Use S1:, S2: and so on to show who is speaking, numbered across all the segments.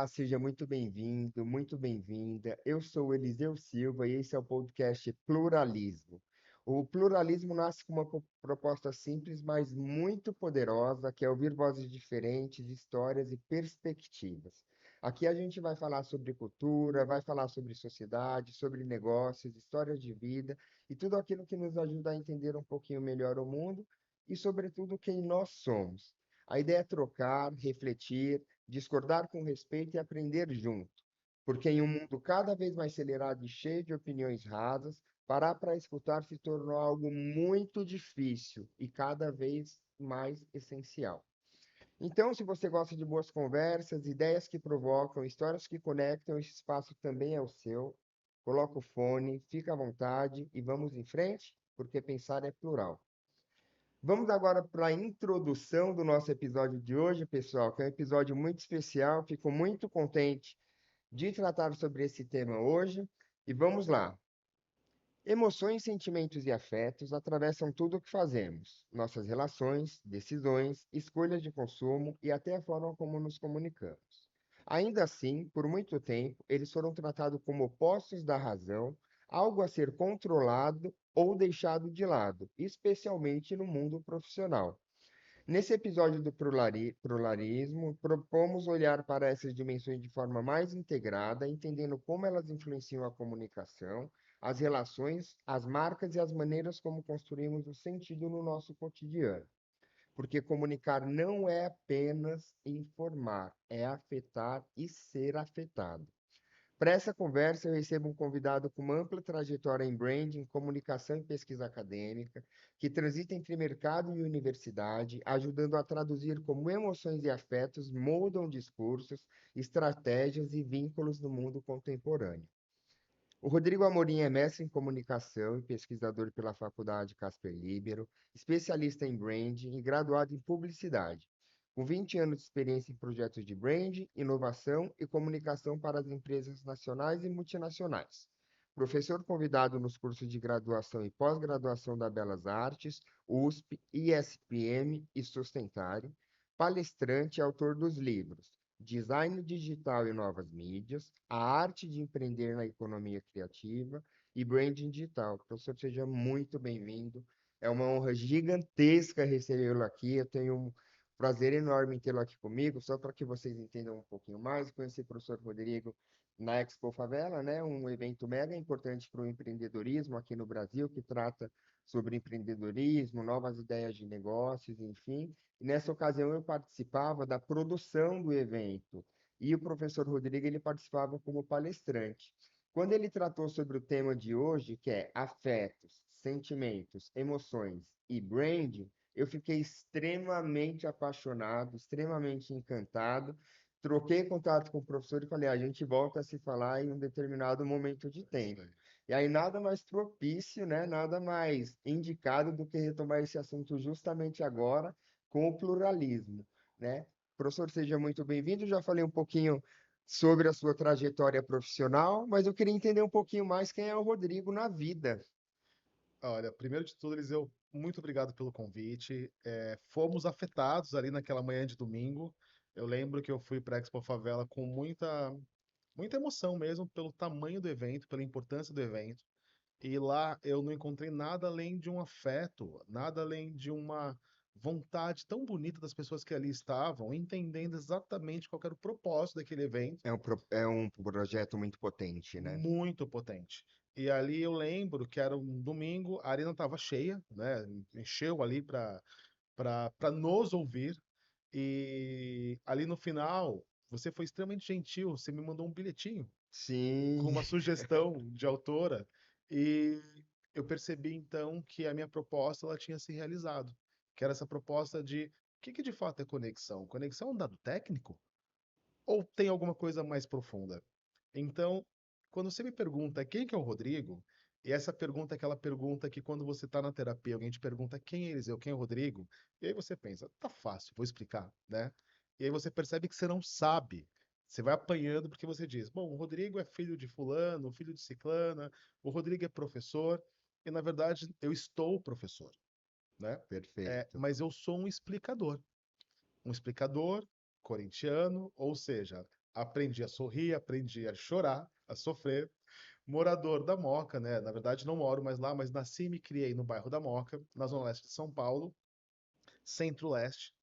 S1: Olá, seja muito bem-vindo, muito bem-vinda. Eu sou o Eliseu Silva e esse é o podcast Pluralismo. O pluralismo nasce com uma proposta simples, mas muito poderosa, que é ouvir vozes diferentes, histórias e perspectivas. Aqui a gente vai falar sobre cultura, vai falar sobre sociedade, sobre negócios, histórias de vida e tudo aquilo que nos ajuda a entender um pouquinho melhor o mundo e, sobretudo, quem nós somos. A ideia é trocar, refletir, discordar com respeito e aprender junto. Porque em um mundo cada vez mais acelerado e cheio de opiniões rasas, parar para escutar se tornou algo muito difícil e cada vez mais essencial. Então, se você gosta de boas conversas, ideias que provocam, histórias que conectam, esse espaço também é o seu. Coloca o fone, fica à vontade e vamos em frente, porque pensar é plural. Vamos agora para a introdução do nosso episódio de hoje, pessoal, que é um episódio muito especial. Fico muito contente de tratar sobre esse tema hoje. E vamos lá. Emoções, sentimentos e afetos atravessam tudo o que fazemos, nossas relações, decisões, escolhas de consumo e até a forma como nos comunicamos. Ainda assim, por muito tempo, eles foram tratados como opostos da razão, algo a ser controlado ou deixado de lado, especialmente no mundo profissional. Nesse episódio do pluralismo, propomos olhar para essas dimensões de forma mais integrada, entendendo como elas influenciam a comunicação, as relações, as marcas e as maneiras como construímos o sentido no nosso cotidiano. Porque comunicar não é apenas informar, é afetar e ser afetado. Para essa conversa, eu recebo um convidado com uma ampla trajetória em branding, comunicação e pesquisa acadêmica, que transita entre mercado e universidade, ajudando a traduzir como emoções e afetos moldam discursos, estratégias e vínculos no mundo contemporâneo. O Rodrigo Amorim é mestre em comunicação e pesquisador pela Faculdade Casper Libero, especialista em branding e graduado em publicidade, com 20 anos de experiência em projetos de branding, inovação e comunicação para as empresas nacionais e multinacionais. Professor convidado nos cursos de graduação e pós-graduação da Belas Artes, USP, ISPM e Sustentare, palestrante e autor dos livros Design Digital e Novas Mídias, A Arte de Empreender na Economia Criativa e Branding Digital. Professor, seja muito bem-vindo. É uma honra gigantesca recebê-lo aqui. Eu tenho um prazer enorme em tê-lo aqui comigo, só para que vocês entendam um pouquinho mais. Conheci o professor Rodrigo na Expo Favela, né? Um evento mega importante para o empreendedorismo aqui no Brasil, que trata sobre empreendedorismo, novas ideias de negócios, enfim. E nessa ocasião eu participava da produção do evento e o professor Rodrigo ele participava como palestrante. Quando ele tratou sobre o tema de hoje, que é afetos, sentimentos, emoções e branding, eu fiquei extremamente apaixonado, extremamente encantado. Troquei contato com o professor e falei, a gente volta a se falar em um determinado momento de
S2: Isso
S1: tempo.
S2: aí.
S1: E aí nada mais propício, né? Nada mais indicado do que retomar esse assunto justamente agora, com o pluralismo, né? Professor, seja muito bem-vindo. Já falei um pouquinho sobre a sua trajetória profissional, mas eu queria entender um pouquinho mais quem é o Rodrigo na vida.
S2: Olha, primeiro de tudo, Eliseu, muito obrigado pelo convite. Fomos afetados ali naquela manhã de domingo. Eu lembro que eu fui para a Expo Favela com muita emoção mesmo pelo tamanho do evento, pela importância do evento. E lá eu não encontrei nada além de um afeto, nada além de uma vontade tão bonita das pessoas que ali estavam, entendendo exatamente qual era o propósito daquele evento.
S1: É um projeto muito potente, né?
S2: Muito potente. E ali eu lembro que era um domingo, a arena estava cheia, né? Encheu ali para nos ouvir. E ali no final, você foi extremamente gentil, você me mandou um bilhetinho com
S1: Sim,
S2: uma sugestão de autora e eu percebi então que a minha proposta ela tinha se realizado, que era essa proposta de o que que de fato é conexão? Conexão é um dado técnico? Ou tem alguma coisa mais profunda? Então, quando você me pergunta quem que é o Rodrigo, e essa pergunta é aquela pergunta que quando você está na terapia, alguém te pergunta quem é Eliseu, quem é o Rodrigo, e aí você pensa, tá fácil, vou explicar, né? E aí você percebe que você não sabe. Você vai apanhando porque você diz, bom, o Rodrigo é filho de fulano, filho de ciclana, o Rodrigo é professor, e na verdade eu estou professor, né?
S1: perfeito.
S2: Mas eu sou um explicador corintiano, ou seja, Aprendi a sorrir, aprendi a chorar, a sofrer. Morador da Moca, né? Na verdade, não moro mais lá, mas nasci e me criei no bairro da Moca, na zona leste de São Paulo, centro-leste,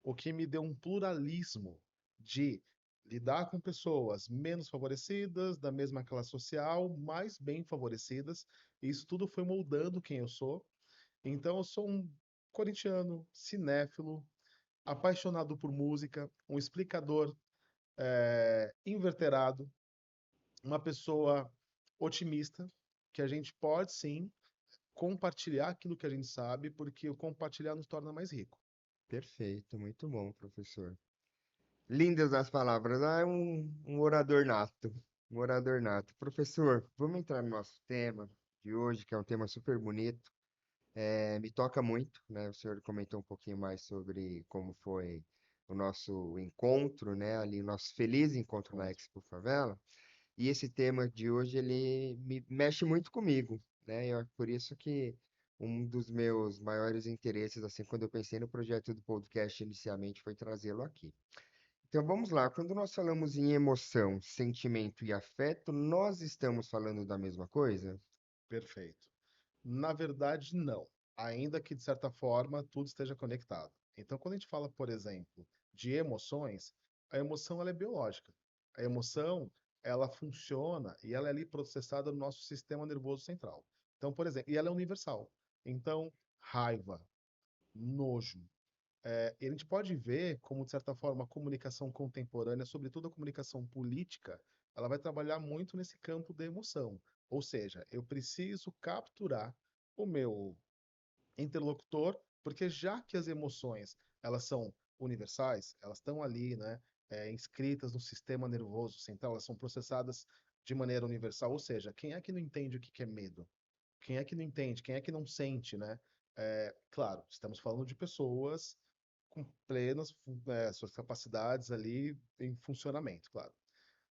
S2: o que me deu um pluralismo de lidar com pessoas menos favorecidas, da mesma classe social, mais bem favorecidas. E isso tudo foi moldando quem eu sou. Então, eu sou um corintiano, cinéfilo, apaixonado por música, um explicador inverterado, uma pessoa otimista, que a gente pode sim compartilhar aquilo que a gente sabe, porque o compartilhar nos torna mais rico.
S1: Perfeito, muito bom, professor. Lindas as palavras. Ah, é um orador nato. Um orador nato. Professor, vamos entrar no nosso tema de hoje, que é um tema super bonito. Me toca muito, né? O senhor comentou um pouquinho mais sobre como foi o nosso encontro, né? Ali, o nosso feliz encontro na
S2: Encontro.
S1: Expo Favela. E esse tema de hoje, ele me mexe muito comigo, né? Por isso que um dos meus maiores interesses, assim, quando eu pensei no projeto do podcast inicialmente, foi trazê-lo aqui. Então vamos lá, quando nós falamos em emoção, sentimento e afeto, nós estamos falando da mesma coisa?
S2: Perfeito. Na verdade, não. Ainda que, de certa forma, tudo esteja conectado. Então, quando a gente fala, por exemplo, de emoções, a emoção ela é biológica. A emoção, ela funciona e ela é ali processada no nosso sistema nervoso central. Então, por exemplo, e ela é universal. Então, raiva, nojo, e a gente pode ver como, de certa forma, a comunicação contemporânea, sobretudo a comunicação política, ela vai trabalhar muito nesse campo da emoção. Ou seja, eu preciso capturar o meu interlocutor, porque já que as emoções elas são universais, elas estão ali, né, inscritas no sistema nervoso central, elas são processadas de maneira universal. Ou seja, quem é que não entende o que que é medo? Quem é que não entende? Quem é que não sente, né? Claro, estamos falando de pessoas com plenas, suas capacidades ali em funcionamento, claro.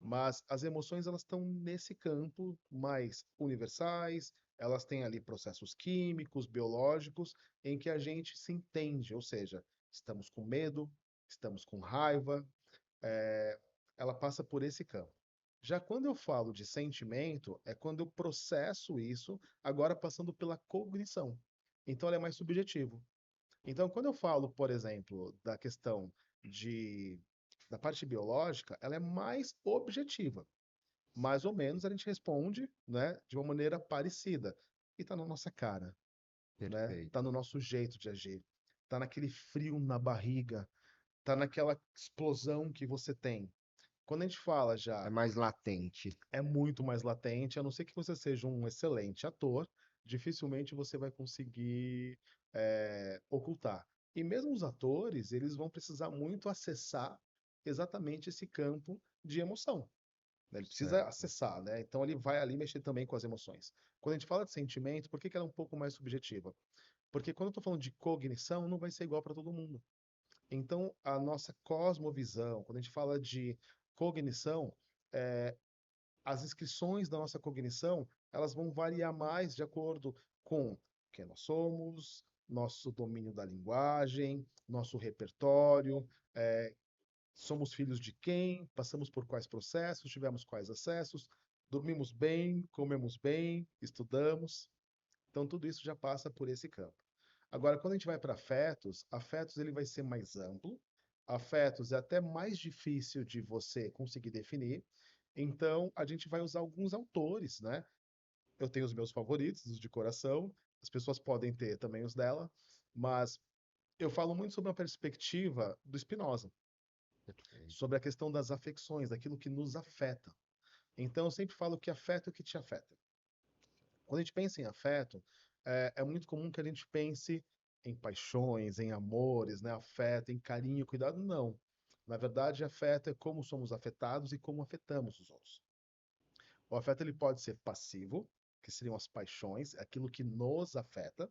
S2: Mas as emoções elas estão nesse campo mais universais, elas têm ali processos químicos, biológicos, em que a gente se entende, ou seja, estamos com medo, estamos com raiva, é, ela passa por esse campo. Já quando eu falo de sentimento, é quando eu processo isso, agora passando pela cognição. Então, ele é mais subjetivo. Então, quando eu falo, por exemplo, da questão de, da parte biológica, ela é mais objetiva. Mais ou menos a gente responde, né, de uma maneira parecida. E está na nossa cara, né? Está
S1: Perfeito.
S2: no nosso jeito de agir. Está naquele frio na barriga, está naquela explosão que você tem. Quando a gente fala
S1: É
S2: já,
S1: mais latente.
S2: é muito mais latente, a não ser que você seja um excelente ator, dificilmente você vai conseguir ocultar. E mesmo os atores, eles vão precisar muito acessar exatamente esse campo de emoção, né? Ele precisa
S1: Certo.
S2: acessar, né? Então ele vai ali mexer também com as emoções. Quando a gente fala de sentimento, por que que ela é um pouco mais subjetiva? Porque quando eu estou falando de cognição, não vai ser igual para todo mundo. Então, a nossa cosmovisão, quando a gente fala de cognição, as inscrições da nossa cognição, elas vão variar mais de acordo com quem nós somos, nosso domínio da linguagem, nosso repertório, somos filhos de quem, passamos por quais processos, tivemos quais acessos, dormimos bem, comemos bem, estudamos. Então, tudo isso já passa por esse campo. Agora, quando a gente vai para afetos, afetos ele vai ser mais amplo. Afetos é até mais difícil de você conseguir definir. Então, a gente vai usar alguns autores, né? Eu tenho os meus favoritos, os de coração. As pessoas podem ter também os dela, mas eu falo muito sobre a perspectiva do Spinoza,
S1: Perfeito.
S2: sobre a questão das afecções, daquilo que nos afeta. Então, eu sempre falo que afeta o que te afeta. Quando a gente pensa em afeto, é muito comum que a gente pense em paixões, em amores, né? Afeto, em carinho, cuidado. Não. Na verdade, afeto é como somos afetados e como afetamos os outros. O afeto ele pode ser passivo, que seriam as paixões, aquilo que nos afeta,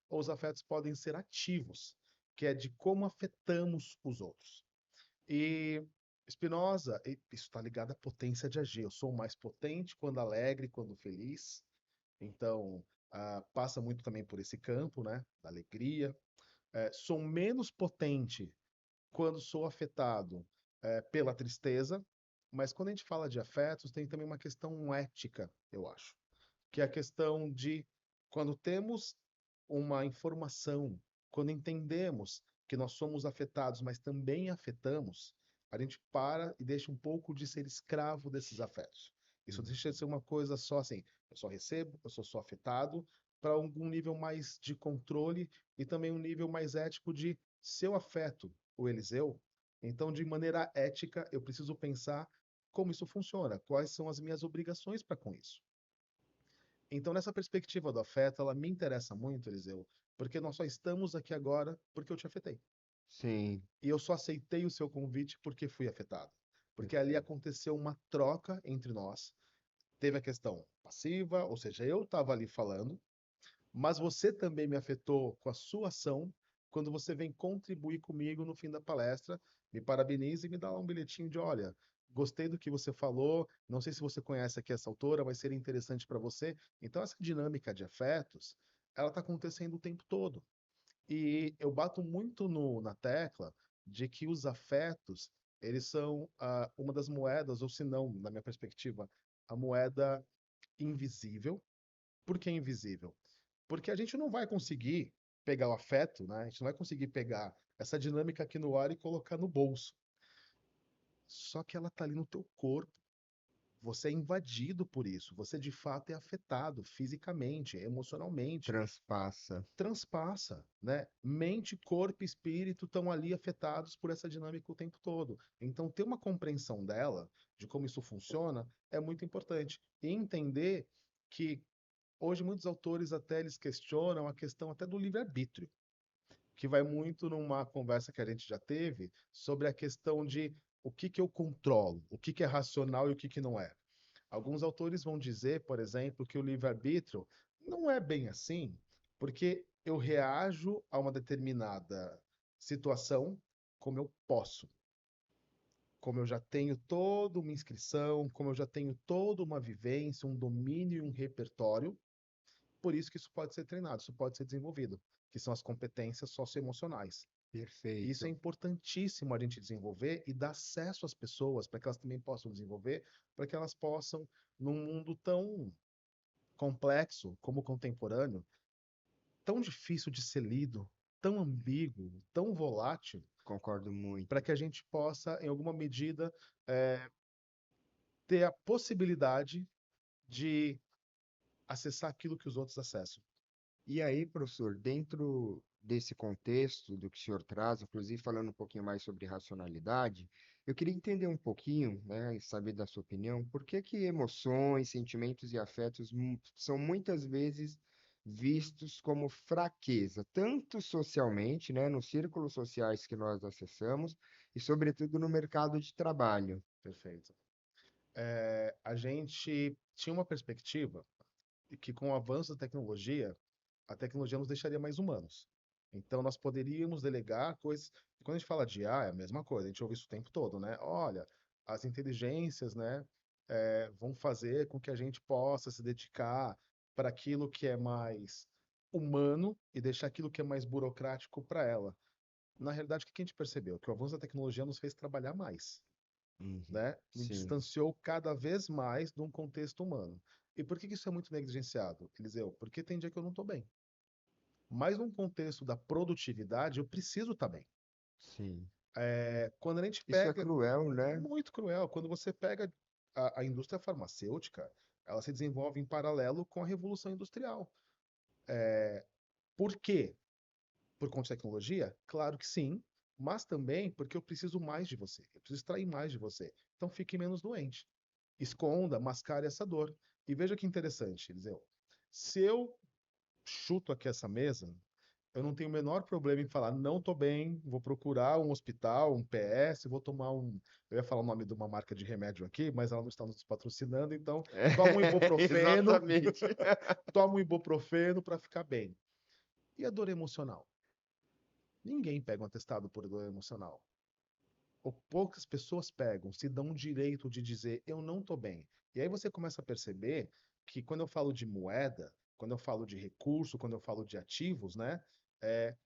S2: ou os afetos podem ser ativos, que é de como afetamos os outros. E Spinoza, isso está ligado à potência de agir. Eu sou mais potente quando alegre, quando feliz. Então, passa muito também por esse campo, né, da alegria. Sou menos potente quando sou afetado pela tristeza. Mas quando a gente fala de afetos, tem também uma questão ética, eu acho, que é a questão de quando temos uma informação, quando entendemos que nós somos afetados, mas também afetamos, a gente para e deixa um pouco de ser escravo desses afetos. Isso deixa de
S1: Uhum.
S2: ser uma coisa só assim, eu só recebo, eu sou só afetado, para algum nível mais de controle e também um nível mais ético de se eu afeto o Eliseu, então de maneira ética eu preciso pensar como isso funciona, quais são as minhas obrigações para com isso. Então, nessa perspectiva do afeto, ela me interessa muito, Eliseu, porque nós só estamos aqui agora porque eu te afetei.
S1: Sim,
S2: E eu só aceitei o seu convite porque fui afetado. Porque ali
S1: perfeito.
S2: aconteceu uma troca entre nós. Teve a questão passiva, ou seja, eu estava ali falando, mas você também me afetou com a sua ação quando você vem contribuir comigo no fim da palestra, me parabeniza e me dá lá um bilhetinho de, olha, gostei do que você falou, não sei se você conhece aqui essa autora, vai ser interessante para você. Então essa dinâmica de afetos, ela está acontecendo o tempo todo. E eu bato muito na tecla de que os afetos, eles são uma das moedas, ou se não, na minha perspectiva, a moeda invisível. Por que invisível? Porque a gente não vai conseguir pegar o afeto, né? A gente não vai conseguir pegar essa dinâmica aqui no ar e colocar no bolso. Só que ela tá ali no teu corpo. Você é invadido por isso. Você de fato é afetado fisicamente, emocionalmente.
S1: Transpassa.
S2: Transpassa, né? Mente, corpo e espírito estão ali afetados por essa dinâmica o tempo todo. Então, ter uma compreensão dela, de como isso funciona, é muito importante. E entender que hoje muitos autores até eles questionam a questão até do livre-arbítrio, que vai muito numa conversa que a gente já teve sobre a questão de o que que eu controlo, o que que é racional e o que que não é. Alguns autores vão dizer, por exemplo, que o livre-arbítrio não é bem assim, porque eu reajo a uma determinada situação como eu posso, como eu já tenho toda uma inscrição, como eu já tenho toda uma vivência, um domínio e um repertório. Por isso que isso pode ser treinado, isso pode ser desenvolvido, que são as competências socioemocionais. Isso é
S1: Perfeito.
S2: importantíssimo a gente desenvolver e dar acesso às pessoas para que elas também possam desenvolver, para que elas possam, num mundo tão complexo como o contemporâneo, tão difícil de ser lido, tão ambíguo, tão volátil,
S1: Concordo
S2: para
S1: muito.
S2: que a gente possa, em alguma medida, ter a possibilidade de acessar aquilo que os outros acessam.
S1: E aí, professor, dentro desse contexto do que o senhor traz, inclusive falando um pouquinho mais sobre racionalidade, eu queria entender um pouquinho, né, e saber da sua opinião, por que que emoções, sentimentos e afetos são muitas vezes vistos como fraqueza, tanto socialmente, né, nos círculos sociais que nós acessamos, e sobretudo no mercado de trabalho.
S2: Perfeito. A gente tinha uma perspectiva que, com o avanço da tecnologia, a tecnologia nos deixaria mais humanos. Então, nós poderíamos delegar coisas. Quando a gente fala de IA, é a mesma coisa, a gente ouve isso o tempo todo, né? Olha, as inteligências, né, vão fazer com que a gente possa se dedicar para aquilo que é mais humano e deixar aquilo que é mais burocrático para ela. Na realidade, o que a gente percebeu? Que o avanço da tecnologia nos fez trabalhar mais,
S1: Uhum.
S2: né? Nos
S1: Sim,
S2: distanciou cada vez mais de um contexto humano. E por que que isso é muito negligenciado, Eliseu? Porque tem dia que eu não estou bem. Mas num contexto da produtividade, eu preciso estar bem.
S1: sim.
S2: Quando a gente
S1: Isso é
S2: pega,
S1: cruel, né?
S2: muito cruel, quando você pega a indústria farmacêutica, ela se desenvolve em paralelo com a revolução industrial. Por quê? Por conta de tecnologia? Claro que sim, mas também porque eu preciso mais de você, eu preciso extrair mais de você. Então fique menos doente. Esconda, mascare essa dor. E veja que interessante, Eliseu. Se eu chuto aqui essa mesa, eu não tenho o menor problema em falar, não tô bem, vou procurar um hospital, um PS, vou tomar um. Eu ia falar o nome de uma marca de remédio aqui, mas ela não está nos patrocinando, então toma um ibuprofeno,
S1: Exatamente.
S2: toma um ibuprofeno para ficar bem. E a dor emocional? Ninguém pega um atestado por dor emocional. Ou poucas pessoas pegam, se dão o direito de dizer eu não tô bem. E aí você começa a perceber que quando eu falo de moeda, quando eu falo de recurso, quando eu falo de ativos, né? É,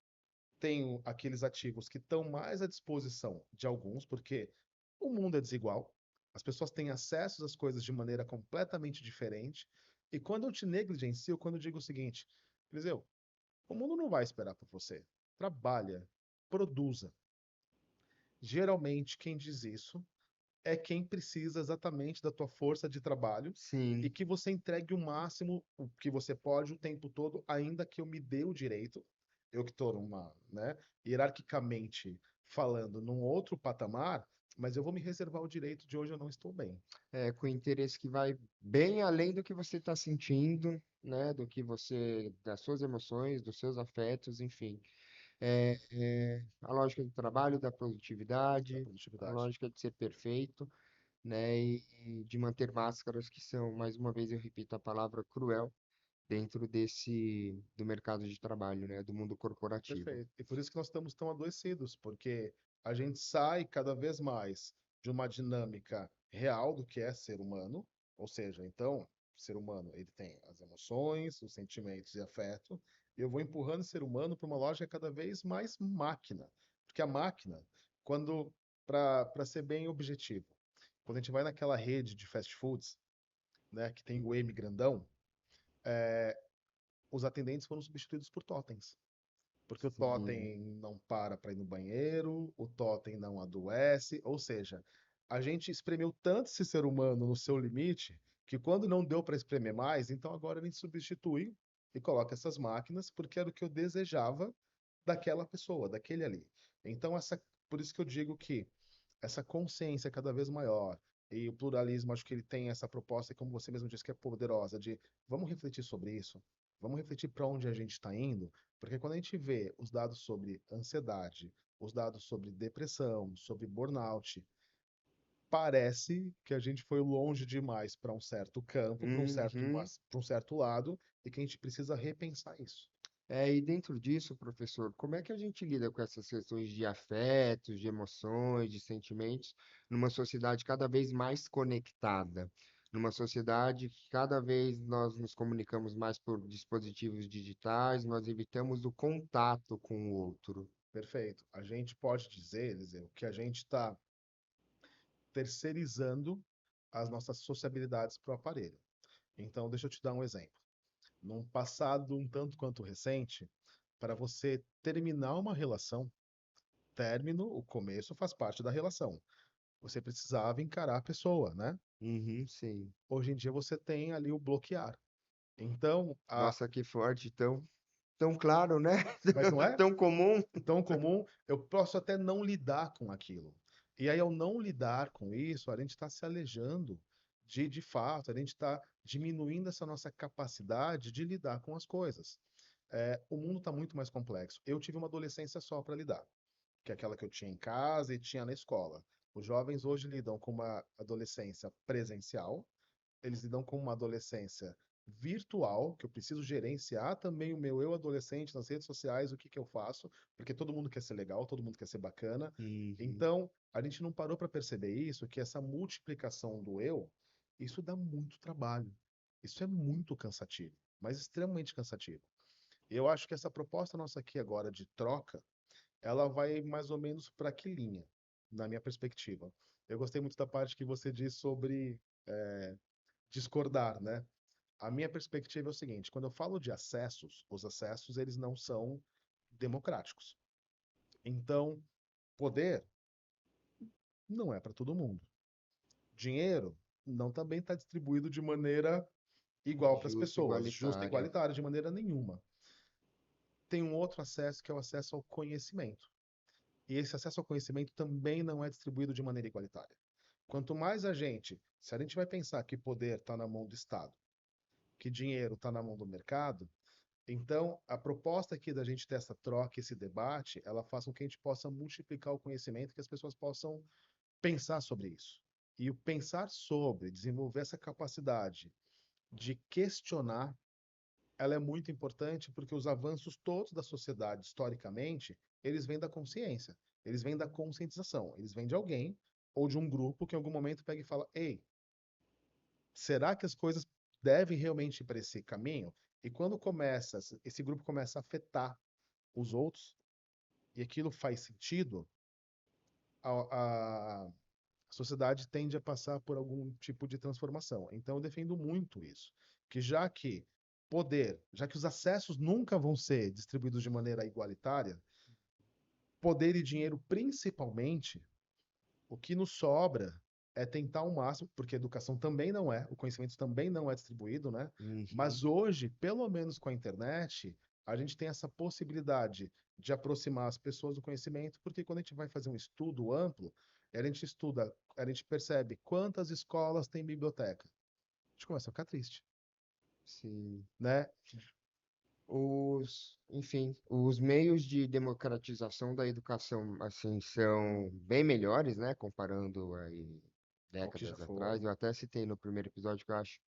S2: tenho aqueles ativos que estão mais à disposição de alguns, porque o mundo é desigual. As pessoas têm acesso às coisas de maneira completamente diferente. E quando eu te negligencio, quando eu digo o seguinte, Eliseu, o mundo não vai esperar por você. Trabalha, produza. Geralmente, quem diz isso é quem precisa exatamente da tua força de trabalho e
S1: Sim.
S2: que você entregue o máximo o que você pode o tempo todo, ainda que eu me dê o direito, eu que estou numa, né, hierarquicamente falando, num outro patamar, mas eu vou me reservar o direito de hoje eu não estou bem.
S1: Com interesse que vai bem além do que você está sentindo, né? Do que você, das suas emoções, dos seus afetos, enfim. A lógica do trabalho, da
S2: Da
S1: produtividade, a
S2: produtividade.
S1: lógica de ser perfeito, né? E de manter máscaras que são, mais uma vez eu repito a palavra cruel, dentro do mercado de trabalho, né? Do mundo corporativo.
S2: Perfeito. E por isso que nós estamos tão adoecidos, porque a gente sai cada vez mais de uma dinâmica real do que é ser humano, ou seja, então, ser humano, ele tem as emoções, os sentimentos e afeto, e eu vou empurrando o ser humano para uma lógica cada vez mais máquina. Porque a máquina, quando, para ser bem objetivo, quando a gente vai naquela rede de fast foods, né, que tem o M grandão, os atendentes foram substituídos por totens. Porque o
S1: Sim.
S2: totem não para ir no banheiro, o totem não adoece, ou seja, a gente espremeu tanto esse ser humano no seu limite que quando não deu para espremer mais, então agora a gente substitui e coloca essas máquinas porque era o que eu desejava daquela pessoa, daquele ali. Então por isso que eu digo que essa consciência cada vez maior e o pluralismo, acho que ele tem essa proposta, como você mesmo disse, que é poderosa, de vamos refletir sobre isso, vamos refletir para onde a gente está indo, porque quando a gente vê os dados sobre ansiedade, os dados sobre depressão, sobre burnout, parece que a gente foi longe demais para um certo campo,
S1: Uhum.
S2: para um certo lado, e que a gente precisa repensar isso.
S1: E dentro disso, professor, como é que a gente lida com essas questões de afetos, de emoções, de sentimentos, numa sociedade cada vez mais conectada, numa sociedade que cada vez nós nos comunicamos mais por dispositivos digitais, nós evitamos o contato com o outro.
S2: Perfeito. A gente pode dizer, Eliseu, que a gente está terceirizando as nossas sociabilidades para o aparelho. Então, deixa eu te dar um exemplo. Num passado um tanto quanto recente, para você terminar uma relação, término, o começo faz parte da relação. Você precisava encarar a pessoa, né?
S1: Uhum, sim.
S2: Hoje em dia você tem ali o bloquear. Então,
S1: Nossa, que forte, tão claro, né?
S2: mas não é
S1: Tão comum.
S2: tão comum, eu posso até não lidar com aquilo. E aí, ao não lidar com isso, a gente está se alejando de fato, a gente está diminuindo essa nossa capacidade de lidar com as coisas. O mundo está muito mais complexo. Eu tive uma adolescência só para lidar, que é aquela que eu tinha em casa e tinha na escola. Os jovens hoje lidam com uma adolescência presencial, eles lidam com uma adolescência virtual, que eu preciso gerenciar também o meu eu adolescente nas redes sociais, o que que eu faço, porque todo mundo quer ser legal, todo mundo quer ser bacana.
S1: Uhum.
S2: Então, a gente não parou para perceber isso, que essa multiplicação do eu, isso dá muito trabalho. Isso é muito cansativo, mas extremamente cansativo. Eu acho que essa proposta nossa aqui agora de troca, ela vai mais ou menos para que linha, na minha perspectiva. Eu gostei muito da parte que você disse sobre discordar, né? A minha perspectiva é o seguinte, quando eu falo de acessos, os acessos eles não são democráticos. Então, poder não é para todo mundo. Dinheiro não também está distribuído de maneira igual para as
S1: Justa,
S2: pessoas, justa e
S1: igualitária.
S2: igualitária de maneira nenhuma. Tem um outro acesso que é o acesso ao conhecimento. E esse acesso ao conhecimento também não é distribuído de maneira igualitária. Quanto mais se a gente vai pensar que poder está na mão do Estado, que dinheiro está na mão do mercado, então, a proposta aqui da gente ter essa troca, esse debate, ela faz com que a gente possa multiplicar o conhecimento, que as pessoas possam pensar sobre isso. E o pensar sobre, desenvolver essa capacidade de questionar, ela é muito importante porque os avanços todos da sociedade, historicamente, eles vêm da consciência, eles vêm da conscientização, eles vêm de alguém ou de um grupo que em algum momento pega e fala: Ei, será que as coisas devem realmente ir para esse caminho? E quando começa, esse grupo começa a afetar os outros, e aquilo faz sentido, a, a sociedade tende a passar por algum tipo de transformação. Então, eu defendo muito isso, que já que os acessos nunca vão ser distribuídos de maneira igualitária, poder e dinheiro principalmente, o que nos sobra é tentar ao máximo, porque a educação também não é, o conhecimento também não é distribuído, né?
S1: Uhum.
S2: Mas hoje, pelo menos com a internet, a gente tem essa possibilidade de aproximar as pessoas do conhecimento, porque quando a gente vai fazer um estudo amplo, a gente estuda, a gente percebe quantas escolas têm biblioteca. A gente começa a ficar triste,
S1: Sim.
S2: né?
S1: Enfim, os meios de democratização da educação, assim, são bem melhores, né, comparando aí
S2: O que já
S1: décadas
S2: foi.
S1: atrás. Eu até citei no primeiro episódio que eu acho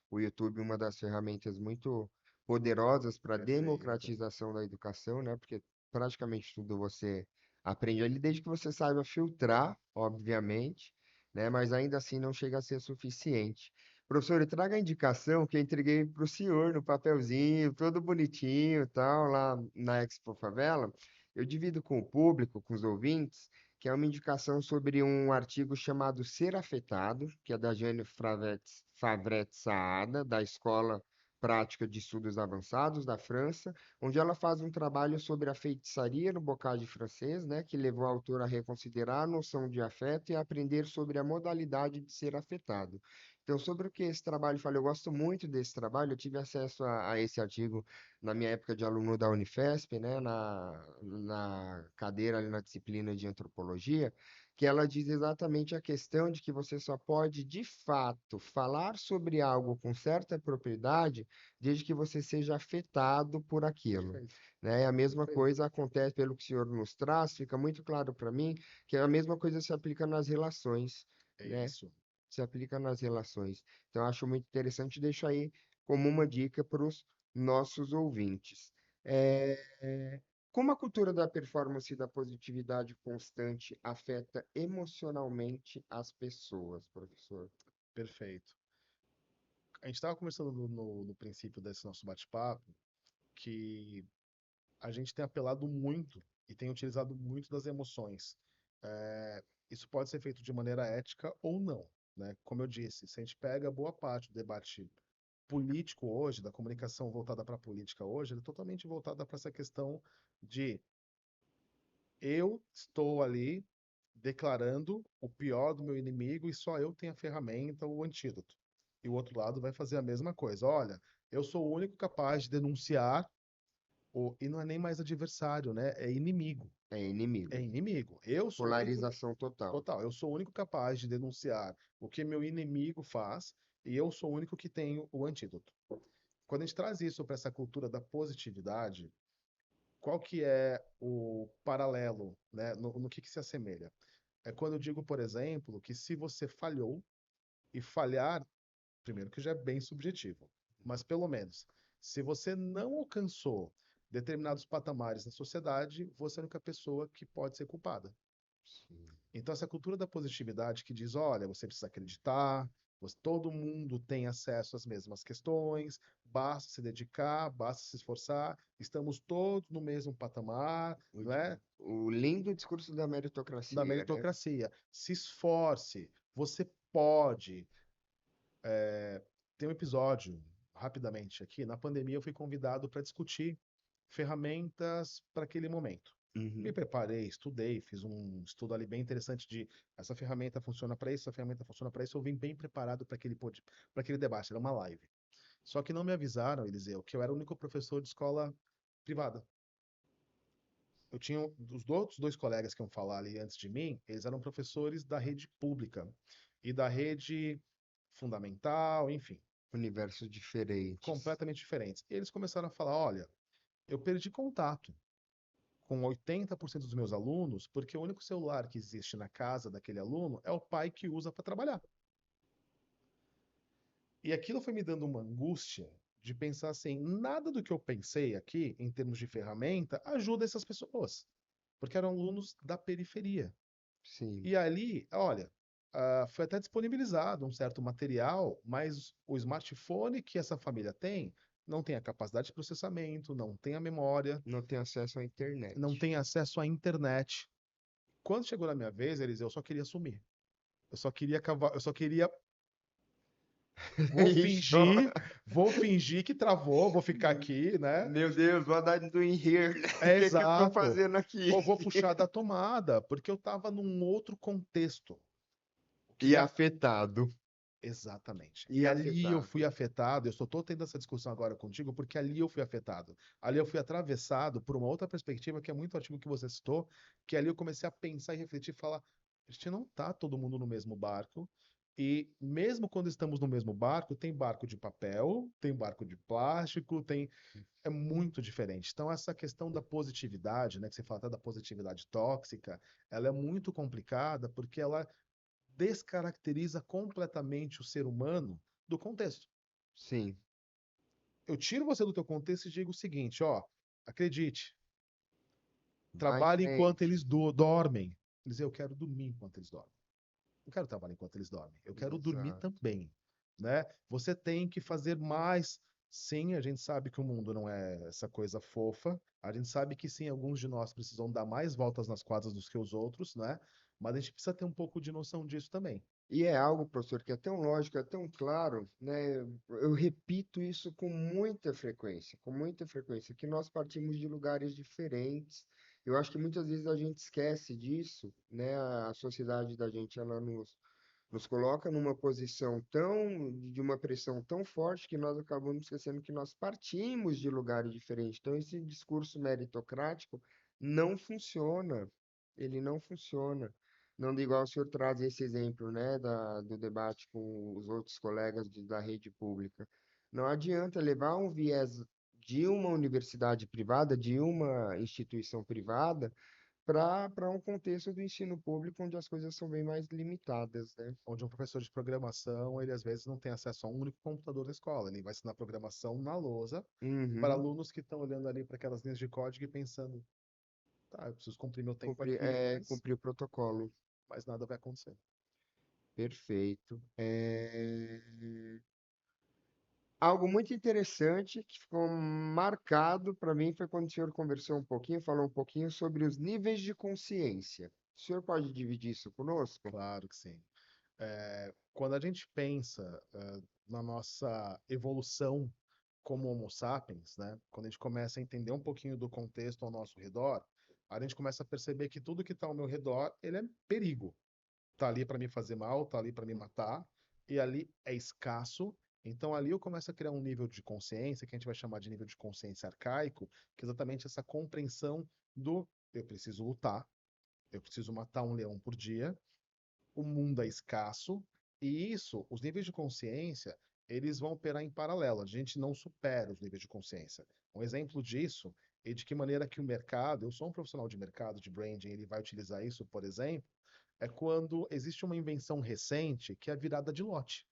S1: o YouTube uma das ferramentas muito poderosas para a
S2: Perfeito.
S1: democratização da educação, né, porque praticamente tudo você aprende ali, desde que você saiba filtrar, obviamente, né, mas ainda assim não chega a ser suficiente. Professor, traga a indicação que eu entreguei para o senhor no papelzinho, todo bonitinho, e tal, lá na Expo Favela. Eu divido com o público, com os ouvintes, que é uma indicação sobre um artigo chamado Ser Afetado, que é da Jane Favret Saada, da Escola Prática de Estudos Avançados da França, onde ela faz um trabalho sobre a feitiçaria no bocage francês, né, que levou a autora a reconsiderar a noção de afeto e a aprender sobre a modalidade de ser afetado. Então, sobre o que esse trabalho fala, eu gosto muito desse trabalho. Eu tive acesso a esse artigo na minha época de aluno da Unifesp, né, na cadeira, ali na disciplina de antropologia, que ela diz exatamente a questão de que você só pode, de fato, falar sobre algo com certa propriedade desde que você seja afetado por aquilo.
S2: Perfeito.
S1: Né? E a mesma
S2: Perfeito.
S1: coisa acontece, pelo que o senhor nos traz, fica muito claro para mim que a mesma coisa se aplica nas relações,
S2: É
S1: né?
S2: isso.
S1: Se aplica nas relações. Então, eu acho muito interessante, deixo aí como uma dica para os nossos ouvintes. É, como a cultura da performance e da positividade constante afeta emocionalmente as pessoas, professor?
S2: Perfeito. A gente estava conversando no princípio desse nosso bate-papo que a gente tem apelado muito e tem utilizado muito das emoções. Isso pode ser feito de maneira ética ou não, né? Como eu disse, se a gente pega boa parte do debate político hoje, da comunicação voltada para a política hoje, ele é totalmente voltada para essa questão de eu estou ali declarando o pior do meu inimigo e só eu tenho a ferramenta, o antídoto. E o outro lado vai fazer a mesma coisa. Olha, eu sou o único capaz de denunciar, e não é nem mais adversário, né? É inimigo.
S1: É
S2: É
S1: inimigo.
S2: inimigo. Eu sou o único.
S1: Polarização total.
S2: Total, eu sou o único capaz de denunciar o que meu inimigo faz e eu sou o único que tenho o antídoto. Quando a gente traz isso para essa cultura da positividade, qual que é o paralelo, né? No que se assemelha? É quando eu digo, por exemplo, que se você falhou, e falhar, primeiro que já é bem subjetivo, mas pelo menos, se você não alcançou determinados patamares na sociedade, você é a única pessoa que pode ser culpada.
S1: Sim.
S2: Então, essa cultura da positividade que diz: olha, você precisa acreditar, todo mundo tem acesso às mesmas questões, basta se dedicar, basta se esforçar, estamos todos no mesmo patamar,
S1: O, di-
S2: né?
S1: o lindo discurso da
S2: Da
S1: meritocracia, né?
S2: meritocracia. Se esforce, você pode. Tem um episódio, rapidamente aqui, na pandemia eu fui convidado para discutir ferramentas para aquele momento. Me
S1: Uhum.
S2: preparei, estudei, fiz um estudo ali bem interessante de essa ferramenta funciona para isso, essa ferramenta funciona para isso. Eu vim bem preparado para aquele debate, era uma live. Só que não me avisaram, Eliseu, que eu era o único professor de escola privada. Eu tinha os outros dois colegas que iam falar ali antes de mim, eles eram professores da rede pública e da rede fundamental, enfim,
S1: Universos diferentes.
S2: completamente diferentes. E eles começaram a falar: olha, eu perdi contato com 80% dos meus alunos, porque o único celular que existe na casa daquele aluno é o pai que usa para trabalhar. E aquilo foi me dando uma angústia de pensar assim: nada do que eu pensei aqui, em termos de ferramenta, ajuda essas pessoas, porque eram alunos da periferia.
S1: Sim.
S2: E ali, olha, foi até disponibilizado um certo material, mas o smartphone que essa família tem não tem a capacidade de processamento, não tem a memória,
S1: Não tem acesso à
S2: não
S1: internet.
S2: tem acesso à internet. Quando chegou na minha vez, Eliseu, eu só queria sumir. eu só queria,
S1: Ixi,
S2: vou fingir que travou, vou ficar aqui, né?
S1: meu Deus, vou andar do here.
S2: É
S1: O que que eu tô
S2: exato.
S1: fazendo aqui?
S2: Ou vou puxar da tomada, porque eu estava num outro contexto. O
S1: E
S2: que a-
S1: afetado.
S2: Exatamente.
S1: E
S2: E ali eu fui
S1: afetado.
S2: afetado, eu só estou tendo essa discussão agora contigo, porque ali eu fui afetado. Ali eu fui atravessado por uma outra perspectiva que é muito ótimo que você citou, que ali eu comecei a pensar e refletir e falar, a gente não está todo mundo no mesmo barco, e mesmo quando estamos no mesmo barco, tem barco de papel, tem barco de plástico, tem é muito diferente. Então, essa questão da positividade, né, que você fala até da positividade tóxica, ela é muito complicada porque ela descaracteriza completamente o ser humano do contexto.
S1: Sim,
S2: Eu tiro você do teu contexto e digo o seguinte, ó, acredite,
S1: vai em
S2: trabalhe enquanto
S1: frente.
S2: eles dormem. Dizer, eu quero dormir enquanto eles dormem. Não quero trabalhar enquanto eles dormem. Eu quero dormir
S1: Exato.
S2: também, né? Você tem que fazer mais. Sim, a gente sabe que o mundo não é essa coisa fofa. A gente sabe que sim, alguns de nós precisam dar mais voltas nas quadras do que os outros, né? Mas a gente precisa ter um pouco de noção disso também.
S1: E é algo, professor, que é tão lógico, é tão claro, né? Eu repito isso com muita frequência, que nós partimos de lugares diferentes. Eu acho que muitas vezes a gente esquece disso, né? A sociedade da gente, ela nos coloca numa posição de uma pressão tão forte que nós acabamos esquecendo que nós partimos de lugares diferentes. Então, esse discurso meritocrático não funciona. Ele não funciona. Não de igual o senhor traz esse exemplo, né, do debate com os outros colegas da rede pública. Não adianta levar um viés de uma universidade privada, de uma instituição privada, para um contexto do ensino público onde as coisas são bem mais limitadas, né?
S2: Onde um professor de programação, ele às vezes não tem acesso a um único computador da escola. Ele vai ensinar programação na lousa para
S1: Uhum.
S2: alunos que estão olhando ali para aquelas linhas de código e pensando, tá, eu preciso cumprir meu tempo aqui,
S1: Cumprir o protocolo.
S2: mas nada vai acontecer.
S1: Perfeito. Algo muito interessante que ficou marcado para mim foi quando o senhor conversou um pouquinho, falou um pouquinho sobre os níveis de consciência. O senhor pode dividir isso conosco?
S2: Claro que sim. Quando a gente pensa na nossa evolução como Homo sapiens, né? Quando a gente começa a entender um pouquinho do contexto ao nosso redor, a gente começa a perceber que tudo que está ao meu redor, ele é perigo. Tá ali para me fazer mal, tá ali para me matar, e ali é escasso. Então ali eu começo a criar um nível de consciência, que a gente vai chamar de nível de consciência arcaico, que é exatamente essa compreensão do eu preciso lutar, eu preciso matar um leão por dia, o mundo é escasso, e isso, os níveis de consciência, eles vão operar em paralelo. A gente não supera os níveis de consciência. Um exemplo disso é de que maneira que o mercado, eu sou um profissional de mercado, de branding, ele vai utilizar isso, por exemplo, é quando existe uma invenção recente que é a virada de lote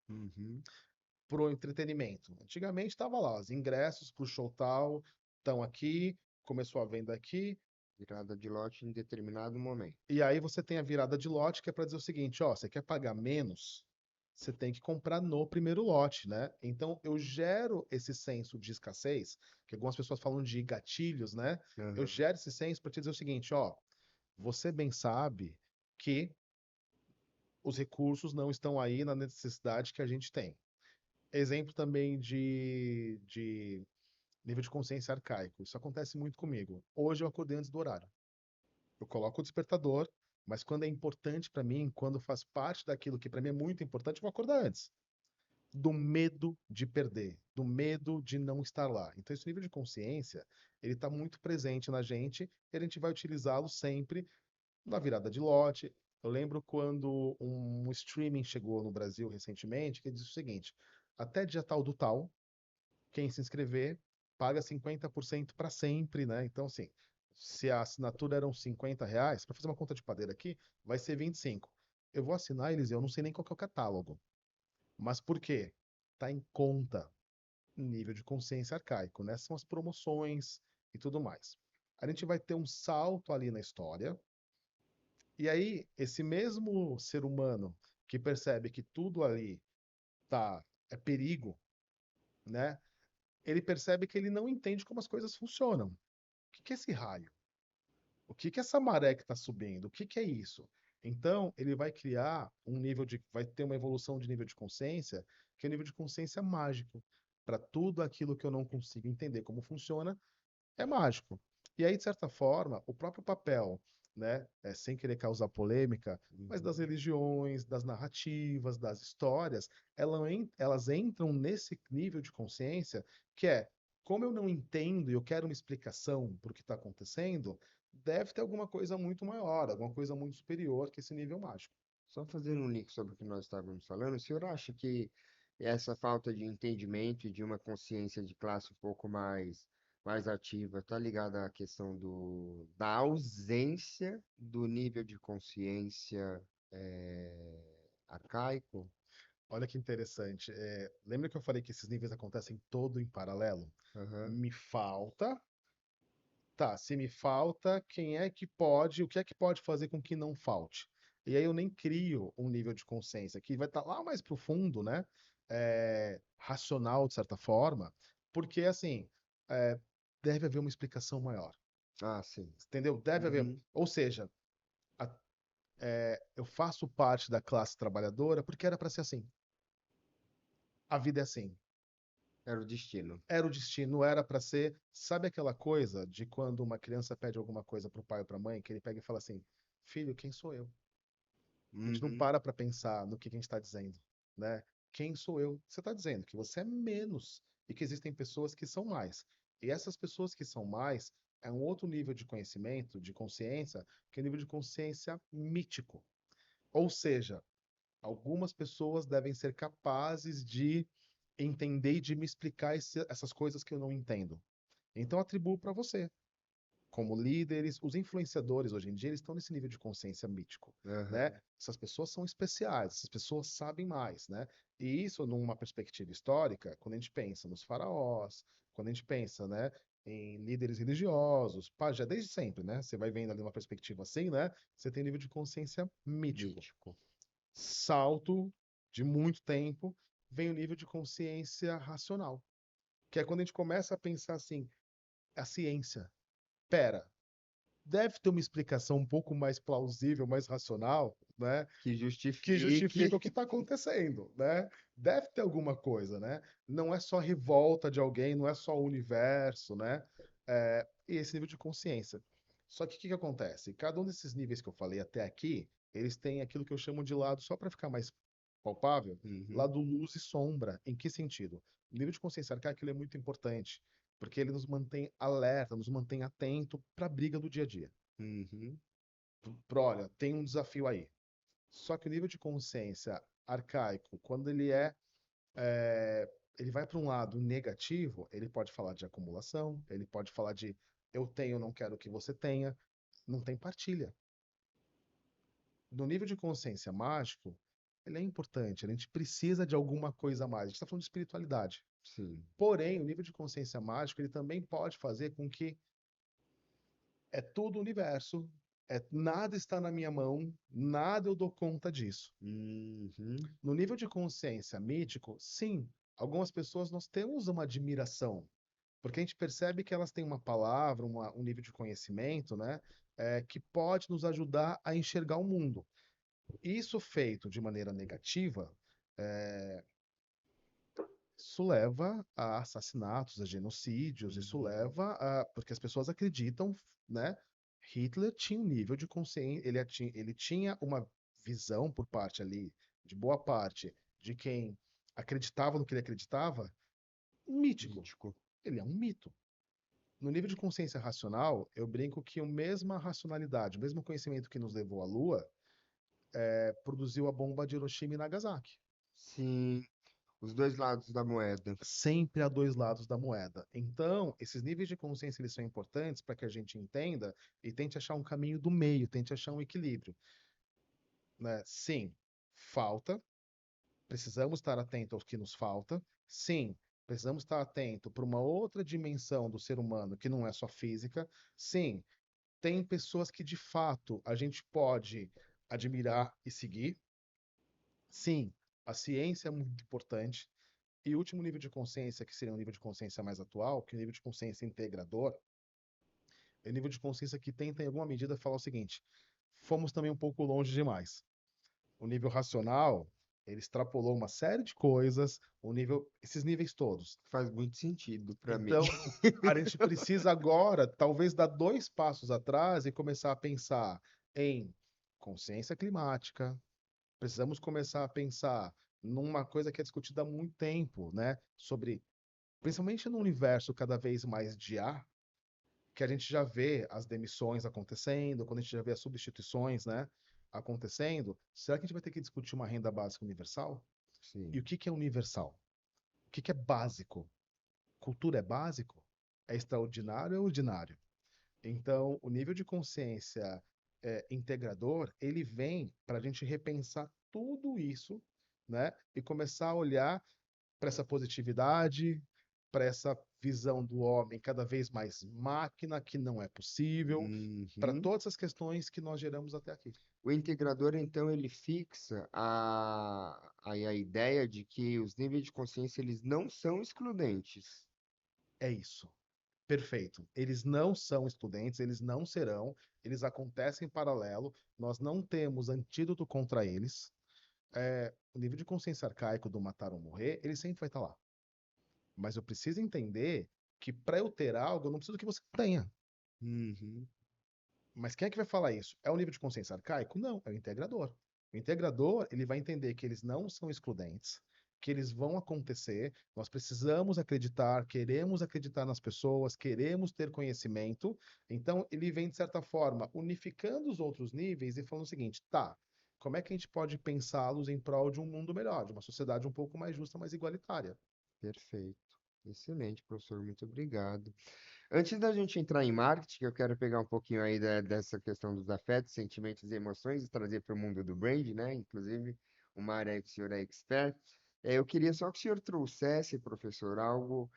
S1: Uhum.
S2: para o entretenimento. Antigamente estava lá, os ingressos para o show tal estão aqui, começou a venda aqui,
S1: Virada de lote em determinado momento.
S2: e aí você tem a virada de lote que é para dizer o seguinte, ó, você quer pagar menos, você tem que comprar no primeiro lote, né? Então eu gero esse senso de escassez, que algumas pessoas falam de gatilhos, né? Eu
S1: Aham.
S2: gero esse senso para te dizer o seguinte, ó, você bem sabe que os recursos não estão aí na necessidade que a gente tem. Exemplo também de nível de consciência arcaico. Isso acontece muito comigo. Hoje eu acordei antes do horário. Eu coloco o despertador, mas quando é importante para mim, quando faz parte daquilo que para mim é muito importante, eu vou acordar antes. Do medo de perder, do medo de não estar lá. Então, esse nível de consciência, ele está muito presente na gente e a gente vai utilizá-lo sempre na virada de lote. Eu lembro quando um streaming chegou no Brasil recentemente, que disse o seguinte: até dia tal do tal, quem se inscrever paga 50% para sempre, né? Então, assim, se a assinatura eram R$ 50, para fazer uma conta de padeiro aqui, vai ser 25. Eu vou assinar eles, eu não sei nem qual que é o catálogo. Mas por quê? Tá em conta, nível de consciência arcaico, né? São as promoções e tudo mais. A gente vai ter um salto ali na história, e aí, esse mesmo ser humano que percebe que tudo ali tá é perigo, né? Ele percebe que ele não entende como as coisas funcionam. O que que é esse raio? O que que é essa maré que está subindo? O que que é isso? Então, ele vai criar vai ter uma evolução de nível de consciência, que é o nível de consciência mágico. Para tudo aquilo que eu não consigo entender como funciona, é mágico. E aí, de certa forma, o próprio papel, né, sem querer causar polêmica, mas das
S1: Uhum.
S2: religiões, das narrativas, das histórias, elas entram nesse nível de consciência que é, como eu não entendo e eu quero uma explicação para o que está acontecendo, deve ter alguma coisa muito maior, alguma coisa muito superior que esse nível mágico.
S1: Só fazendo um link sobre o que nós estávamos falando, o senhor acha que essa falta de entendimento e de uma consciência de classe um pouco mais ativa está ligada à questão da ausência do nível de consciência arcaico?
S2: Olha que interessante. Lembra que eu falei que esses níveis acontecem todo em paralelo?
S1: Aham.
S2: Me falta. Tá, se me falta, quem é que pode, o que é que pode fazer com que não falte? E aí eu nem crio um nível de consciência que vai estar lá mais profundo, né? Racional, de certa forma, porque assim, é, deve haver uma explicação maior,
S1: Ah, sim.
S2: entendeu? Deve haver.
S1: Uhum.
S2: Ou seja, a- eu faço parte da classe trabalhadora porque era para ser assim. A vida é assim.
S1: Era o destino.
S2: Era o destino, era para ser. Sabe aquela coisa de quando uma criança pede alguma coisa para o pai ou para a mãe, que ele pega e fala assim: Filho, quem sou eu? A gente não
S1: Uhum.
S2: para pensar no que a gente está dizendo, né? Quem sou eu? Você está dizendo que você é menos e que existem pessoas que são mais. E essas pessoas que são mais é um outro nível de conhecimento, de consciência, que é o nível de consciência mítico. Ou seja, algumas pessoas devem ser capazes de entender e de me explicar essas coisas que eu não entendo. Então, atribuo para você. Como líderes, os influenciadores hoje em dia, eles estão nesse nível de consciência mítico, né?
S1: Aham.
S2: Essas pessoas são especiais, essas pessoas sabem mais, né? E isso, numa perspectiva histórica, quando a gente pensa nos faraós, quando a gente pensa, né, em líderes religiosos, já desde sempre, né? Você vai vendo ali uma perspectiva assim, né? Você tem nível de consciência mítico.
S1: Mítico.
S2: Salto de muito tempo, vem o nível de consciência racional, que é quando a gente começa a pensar assim, a ciência. Pera, deve ter uma explicação um pouco mais plausível, mais racional, né?
S1: Que
S2: Que
S1: justifique.
S2: justifica o que está acontecendo, né? Deve ter alguma coisa, né? Não é só revolta de alguém, não é só o universo, né? E esse nível de consciência. Só que o que que acontece? Cada um desses níveis que eu falei até aqui, eles têm aquilo que eu chamo de lado, só para ficar mais palpável,
S1: Uhum.
S2: lado luz e sombra. Em que sentido? O nível de consciência arcaico ele é muito importante, porque ele nos mantém alerta, nos mantém atento para a briga do dia a dia.
S1: Uhum.
S2: Olha, tem um desafio aí. Só que o nível de consciência arcaico, quando ele vai para um lado negativo, ele pode falar de acumulação, ele pode falar de eu tenho, não quero que você tenha, não tem partilha. No nível de consciência mágico, ele é importante, a gente precisa de alguma coisa a mais. A gente está falando de espiritualidade.
S1: Sim.
S2: Porém, o nível de consciência mágico, ele também pode fazer com que é todo o universo, nada está na minha mão, nada eu dou conta disso.
S1: Uhum.
S2: No nível de consciência mítico, sim, algumas pessoas nós temos uma admiração, porque a gente percebe que elas têm uma palavra, um nível de conhecimento, né, que pode nos ajudar a enxergar o mundo. Isso feito de maneira negativa, isso leva a assassinatos, a genocídios, isso
S1: Uhum.
S2: leva a, porque as pessoas acreditam, né? Hitler tinha um nível de consciência, ele tinha uma visão por parte ali, de boa parte, de quem acreditava no que ele acreditava, mítico.
S1: Mítico.
S2: Ele é um mito. No nível de consciência racional, eu brinco que a mesma racionalidade, o mesmo conhecimento que nos levou à Lua, produziu a bomba de Hiroshima e Nagasaki.
S1: Sim, os dois lados da moeda.
S2: Sempre há dois lados da moeda. Então, esses níveis de consciência eles são importantes para que a gente entenda e tente achar um caminho do meio, tente achar um equilíbrio, né? Sim, falta, precisamos estar atento ao que nos falta. Sim, precisamos estar atento para uma outra dimensão do ser humano que não é só física. Sim, tem pessoas que de fato a gente pode admirar e seguir. Sim, a ciência é muito importante. E o último nível de consciência, que seria um nível de consciência mais atual, que é o nível de consciência integrador, é o nível de consciência que tenta, em alguma medida, falar o seguinte: fomos também um pouco longe demais. O nível racional, ele extrapolou uma série de coisas, esses níveis todos.
S1: Faz muito sentido para mim.
S2: Então, a gente precisa agora, talvez, dar 2 passos atrás e começar a pensar em consciência climática. Precisamos começar a pensar numa coisa que é discutida há muito tempo, né? Sobre, principalmente no universo cada vez mais de IA, que a gente já vê as demissões acontecendo, quando a gente já vê as substituições, né, acontecendo. Será que a gente vai ter que discutir uma renda básica universal? E o
S1: Sim.
S2: que que é universal? O que que é básico? Cultura é básico? É extraordinário ou é ordinário? Então, o nível de consciência integrador, ele vem para a gente repensar tudo isso, né? E começar a olhar para essa positividade, para essa visão do homem cada vez mais máquina, que não é possível, para
S1: Uhum.
S2: todas as questões que nós geramos até aqui.
S1: O integrador, então, ele fixa a ideia de que os níveis de consciência eles não são excludentes.
S2: É isso. Perfeito. Eles não são estudantes, eles não serão, eles acontecem em paralelo, nós não temos antídoto contra eles. O nível de consciência arcaico do matar ou morrer, ele sempre vai estar lá. Mas eu preciso entender que para eu ter algo, eu não preciso que você tenha.
S1: Uhum.
S2: Mas quem é que vai falar isso? É o nível de consciência arcaico? Não, é o integrador. O integrador, ele vai entender que eles não são excludentes, que eles vão acontecer, nós precisamos acreditar, queremos acreditar nas pessoas, queremos ter conhecimento. Então, ele vem, de certa forma, unificando os outros níveis e falando o seguinte: tá, como é que a gente pode pensá-los em prol de um mundo melhor, de uma sociedade um pouco mais justa, mais igualitária?
S1: Perfeito. Excelente, professor. Muito obrigado. Antes da gente entrar em marketing, eu quero pegar um pouquinho aí dessa questão dos afetos, sentimentos e emoções e trazer para o mundo do brand, né? Inclusive, uma área que o senhor é expert. Eu queria só que o senhor trouxesse, professor, algo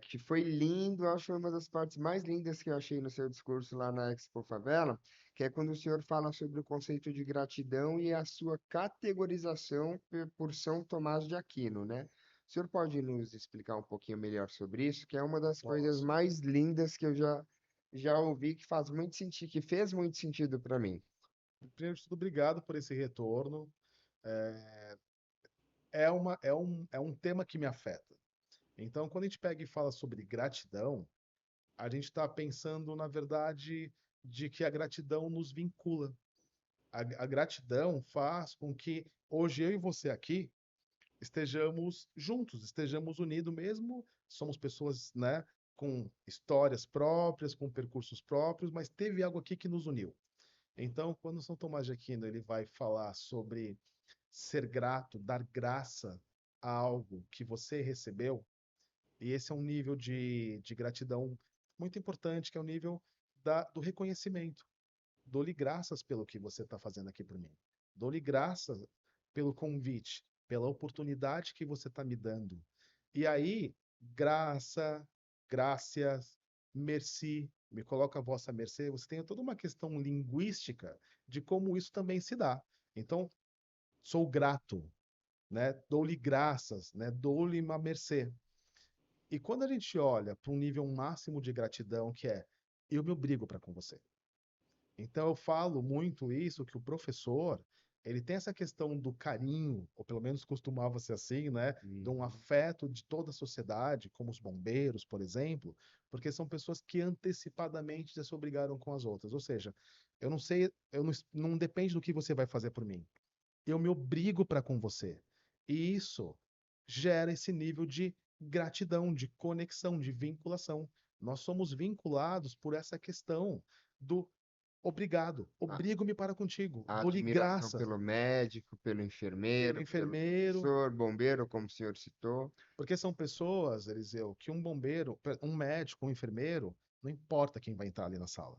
S1: que foi lindo, acho que foi uma das partes mais lindas que eu achei no seu discurso lá na Expo Favela, que é quando o senhor fala sobre o conceito de gratidão e a sua categorização por São Tomás de Aquino, né? O senhor pode nos explicar um pouquinho melhor sobre isso, que é uma das coisas
S2: Posso.
S1: mais lindas que eu já ouvi, que faz muito sentido, que fez muito sentido para mim.
S2: Primeiro de tudo, obrigado por esse retorno. É um tema que me afeta. Então, quando a gente pega e fala sobre gratidão, a gente está pensando, na verdade, de que a gratidão nos vincula. A gratidão faz com que hoje eu e você aqui estejamos juntos, estejamos unidos mesmo. Somos pessoas, né, com histórias próprias, com percursos próprios, mas teve algo aqui que nos uniu. Então, quando São Tomás de Aquino ele vai falar sobre ser grato, dar graça a algo que você recebeu, e esse é um nível de gratidão muito importante, que é o nível do reconhecimento. Dou-lhe graças pelo que você está fazendo aqui por mim. Dou-lhe graças pelo convite, pela oportunidade que você está me dando. E aí, graça, graças, merci, me coloca a vossa mercê. Você tem toda uma questão linguística de como isso também se dá. Então, sou grato, né? Dou-lhe graças, né? Dou-lhe uma mercê. E quando a gente olha para um nível máximo de gratidão, que é eu me obrigo para com você. Então eu falo muito isso, que o professor, ele tem essa questão do carinho, ou pelo menos costumava ser assim, né? De um
S1: Uhum.
S2: afeto de toda a sociedade, como os bombeiros, por exemplo, porque são pessoas que antecipadamente já se obrigaram com as outras. Ou seja, eu não sei, não depende do que você vai fazer por mim. Eu me obrigo para com você. E isso gera esse nível de gratidão, de conexão, de vinculação. Nós somos vinculados por essa questão do obrigado,
S1: A,
S2: obrigo-me para contigo,
S1: a
S2: dou-lhe
S1: admiração
S2: graça
S1: pelo médico, pelo
S2: pelo
S1: enfermeiro, pelo
S2: enfermeiro,
S1: professor, bombeiro, como o senhor citou.
S2: porque são pessoas, Eliseu, que um bombeiro, um médico, um enfermeiro, não importa quem vai entrar ali na sala.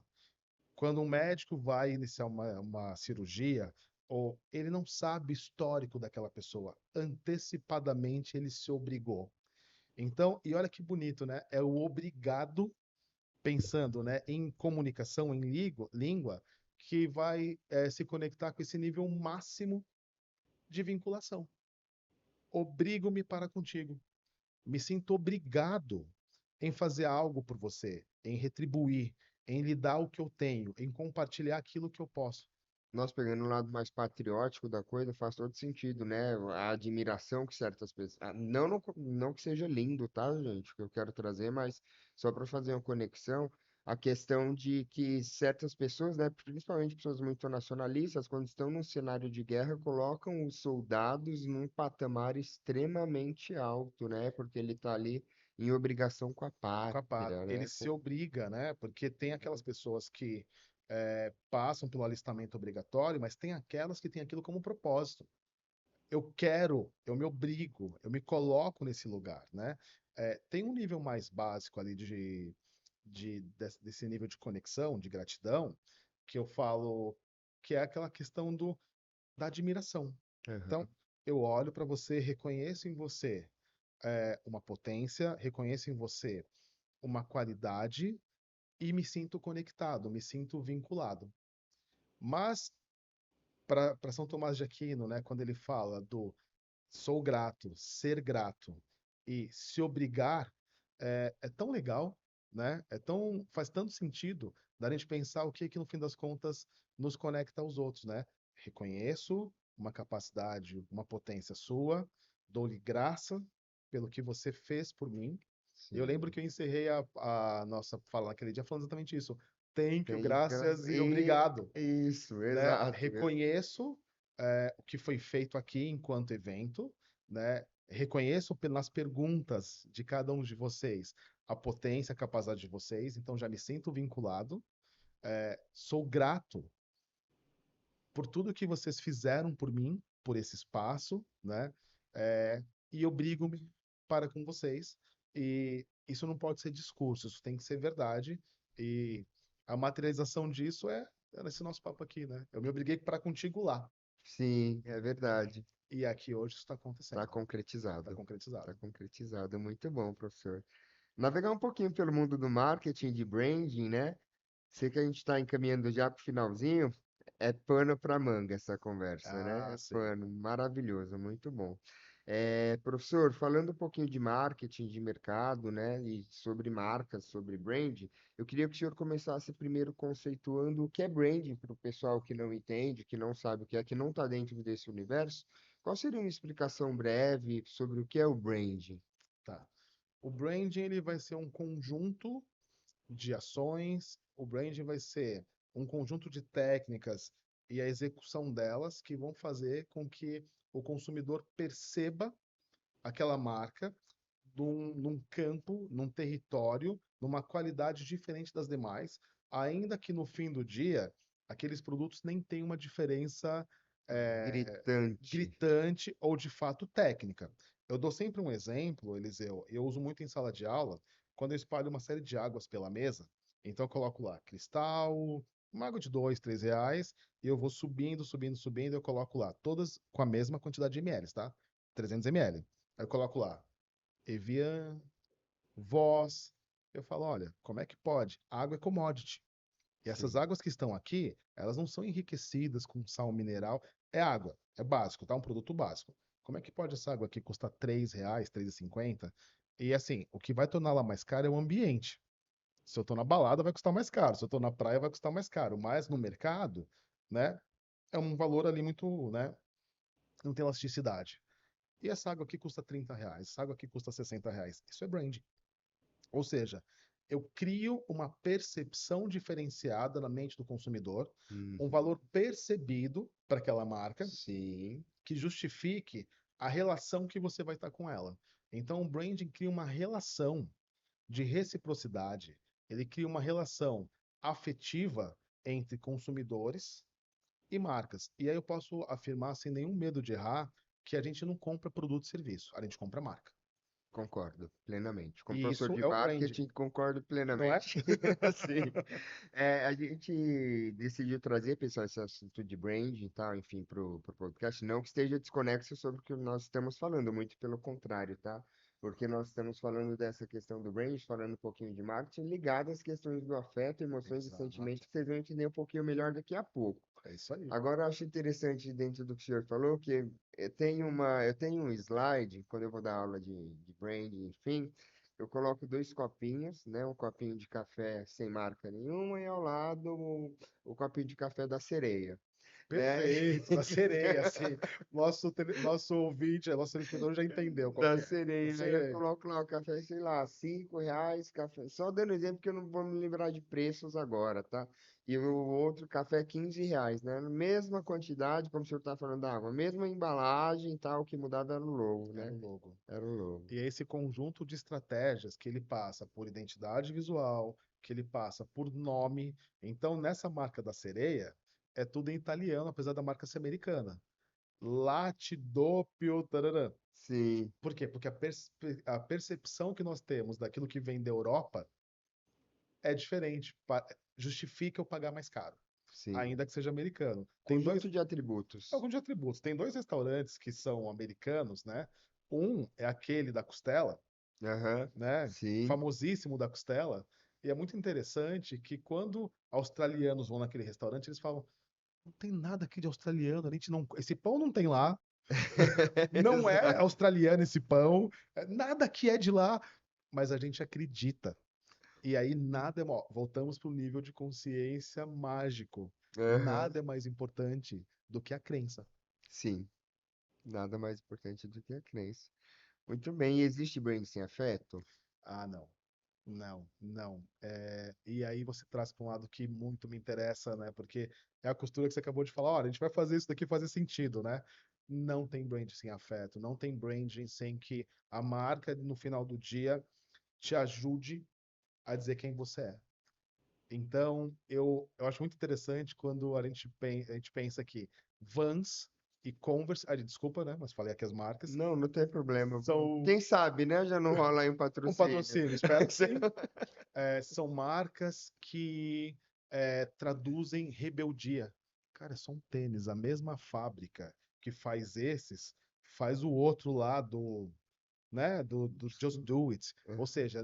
S2: Quando um médico vai iniciar uma cirurgia, ou ele não sabe o histórico daquela pessoa, antecipadamente ele se obrigou. Então, e olha que bonito, né? É o obrigado, pensando, né, em comunicação, em língua, que vai se conectar com esse nível máximo de vinculação. Obrigo-me para contigo. Me sinto obrigado em fazer algo por você, em retribuir, em lhe dar o que eu tenho, em compartilhar aquilo que eu posso.
S1: nós pegando o lado mais patriótico da coisa, faz todo sentido, né? A admiração que certas pessoas. Não, não que seja lindo, tá, gente? Que eu quero trazer, mas só para fazer uma conexão, a questão de que certas pessoas, né, principalmente pessoas muito nacionalistas, quando estão num cenário de guerra, colocam os soldados num patamar extremamente alto, né? Porque ele está ali em obrigação com a pátria,
S2: Ele
S1: né?
S2: se obriga, né? Porque tem aquelas pessoas que passam pelo alistamento obrigatório, mas tem aquelas que têm aquilo como propósito. Eu quero, eu me obrigo, eu me coloco nesse lugar, né? Tem um nível mais básico ali desse nível de conexão, de gratidão, que eu falo que é aquela questão da admiração. Então,
S1: Aham.
S2: eu olho para você, reconheço em você uma potência, reconheço em você uma qualidade e me sinto conectado, me sinto vinculado. Mas para São Tomás de Aquino, né, quando ele fala do sou grato, ser grato e se obrigar, é tão legal, né? Faz tanto sentido da gente pensar o que que no fim das contas nos conecta aos outros, né? Reconheço uma capacidade, uma potência sua, dou-lhe graça pelo que você fez por mim. Eu lembro
S1: Sim.
S2: que eu encerrei a nossa fala naquele dia falando exatamente isso. Thank you,
S1: Tem
S2: graças e
S1: e
S2: obrigado,
S1: isso,
S2: né?
S1: exato.
S2: Reconheço o que foi feito aqui enquanto evento, né? Reconheço nas perguntas de cada um de vocês a potência, a capacidade de vocês, então já me sinto vinculado. Sou grato por tudo que vocês fizeram por mim, por esse espaço, né? E obrigo-me para com vocês. E isso não pode ser discurso, isso tem que ser verdade. E a materialização disso é esse nosso papo aqui, né? Eu me obriguei para contigo lá.
S1: Sim, é verdade.
S2: E aqui hoje isso está
S1: Está
S2: acontecendo. Está
S1: concretizado. Está
S2: concretizado.
S1: concretizado. Muito bom, professor. Navegar um pouquinho pelo mundo do marketing, de branding, né? Sei que a gente está encaminhando já para o finalzinho. É pano para manga essa conversa, né?
S2: Ah,
S1: É
S2: sim.
S1: pano, maravilhoso, muito bom. Professor, falando um pouquinho de marketing, de mercado, né? E sobre marcas, sobre branding, eu queria que o senhor começasse primeiro conceituando o que é branding para o pessoal que não entende, que não sabe o que é, que não está dentro desse universo. Qual seria uma explicação breve sobre o que é o branding?
S2: Tá. O branding ele vai ser um conjunto de ações, o branding vai ser um conjunto de técnicas e a execução delas que vão fazer com que o consumidor perceba aquela marca num campo, num território, numa qualidade diferente das demais, ainda que no fim do dia aqueles produtos nem tenham uma diferença
S1: Gritante.
S2: gritante ou de fato técnica. Eu dou sempre um exemplo, Eliseu, eu uso muito em sala de aula, quando eu espalho uma série de águas pela mesa, então eu coloco lá cristal, uma água de 2, 3 reais, e eu vou subindo, subindo, subindo, eu coloco lá, todas com a mesma quantidade de ml, tá? 300 ml. Aí eu coloco lá Evian, Voz. Eu falo, olha, como é que pode? Água é commodity. E essas
S1: Sim.
S2: águas que estão aqui, elas não são enriquecidas com sal mineral. É água, é básico, tá? Um produto básico. Como é que pode essa água aqui custar R$ 3, 3,50? E assim, o que vai torná-la mais cara é o ambiente. Se eu tô na balada, vai custar mais caro. Se eu tô na praia, vai custar mais caro. Mas no mercado, né, é um valor ali muito, né, não tem elasticidade. E essa água aqui custa R$ 30, essa água aqui custa R$ 60. Isso é brand. Ou seja, eu crio uma percepção diferenciada na mente do consumidor, um
S1: Uhum.
S2: valor percebido para aquela marca
S1: Sim,
S2: que justifique a relação que você vai estar com ela. Então, o branding cria uma relação de reciprocidade, ele cria uma relação afetiva entre consumidores e marcas. E aí eu posso afirmar sem nenhum medo de errar que a gente não compra produto e serviço, a gente compra marca.
S1: concordo plenamente. Como
S2: E
S1: professor
S2: isso
S1: de
S2: é o brand,
S1: marketing, concordo
S2: não é?
S1: plenamente. Sim. A gente decidiu trazer, pessoal, esse assunto de branding e tal, enfim, para o podcast. Não que esteja desconexo sobre o que nós estamos falando, muito pelo contrário, tá? Porque nós estamos falando dessa questão do branding, falando um pouquinho de marketing, ligado às questões do afeto, emoções e
S2: Exato.
S1: sentimentos, que vocês vão entender um pouquinho melhor daqui a pouco.
S2: É isso aí.
S1: Agora, eu acho interessante dentro do que o senhor falou que eu tenho um slide, quando eu vou dar aula de branding, enfim, eu coloco dois copinhos, né? Um copinho de café sem marca nenhuma e ao lado o copinho de café da sereia. né?
S2: Perfeito, da sereia, assim. Nosso ouvinte, nosso telespectador já entendeu qual
S1: Da
S2: que é. Da
S1: sereia. Aí eu
S2: sereia.
S1: coloco lá o café, sei lá, R$ 5, café. Só dando exemplo que eu não vou me lembrar de preços agora, tá? E o outro café R$ 15, né? Mesma quantidade, como o senhor tá falando da água, mesma embalagem e tal, o que mudava era o logo,
S2: Era
S1: né?
S2: o logo.
S1: Era o logo.
S2: E é esse conjunto de estratégias que ele passa por identidade visual, que ele passa por nome. Então, nessa marca da sereia, é tudo em italiano, apesar da marca ser americana. Latte doppio, tararã.
S1: Sim,
S2: Por quê? Porque a percepção que nós temos daquilo que vem da Europa é diferente. Justifica eu pagar mais caro,
S1: sim.
S2: ainda que seja americano. Tem dois
S1: Conjunto de atributos.
S2: alguns de atributos. Tem dois restaurantes que são americanos, né? Um é aquele da costela,
S1: Aham,
S2: né?
S1: sim.
S2: Famosíssimo da costela. E é muito interessante que quando australianos vão naquele restaurante, eles falam: não tem nada aqui de australiano, a gente não, esse pão não tem lá, não é
S1: Exato.
S2: australiano esse pão, nada aqui é de lá, mas a gente acredita. E aí nada é, voltamos para o nível de consciência mágico.
S1: Aham,
S2: Nada é mais importante do que a crença.
S1: sim. Nada mais importante do que a crença. Muito bem. E existe brand sem afeto?
S2: Ah, não. Não, não. E aí você traz para um lado que muito me interessa, né? Porque é a costura que você acabou de falar, olha, a gente vai fazer isso daqui fazer sentido, né? Não tem brand sem afeto, não tem branding sem que a marca, no final do dia, te ajude a dizer quem você é. Então, eu acho muito interessante quando a gente pensa que Vans e Converse, desculpa, né? Mas falei aqui as marcas,
S1: Não, não tem problema.
S2: são
S1: Quem sabe, né? Já não rola aí um
S2: um
S1: patrocínio.
S2: patrocínio, espero que sim. São marcas que traduzem rebeldia. Cara, é só um tênis, a mesma fábrica que faz esses, faz o outro lá do Just Do It. Ou seja,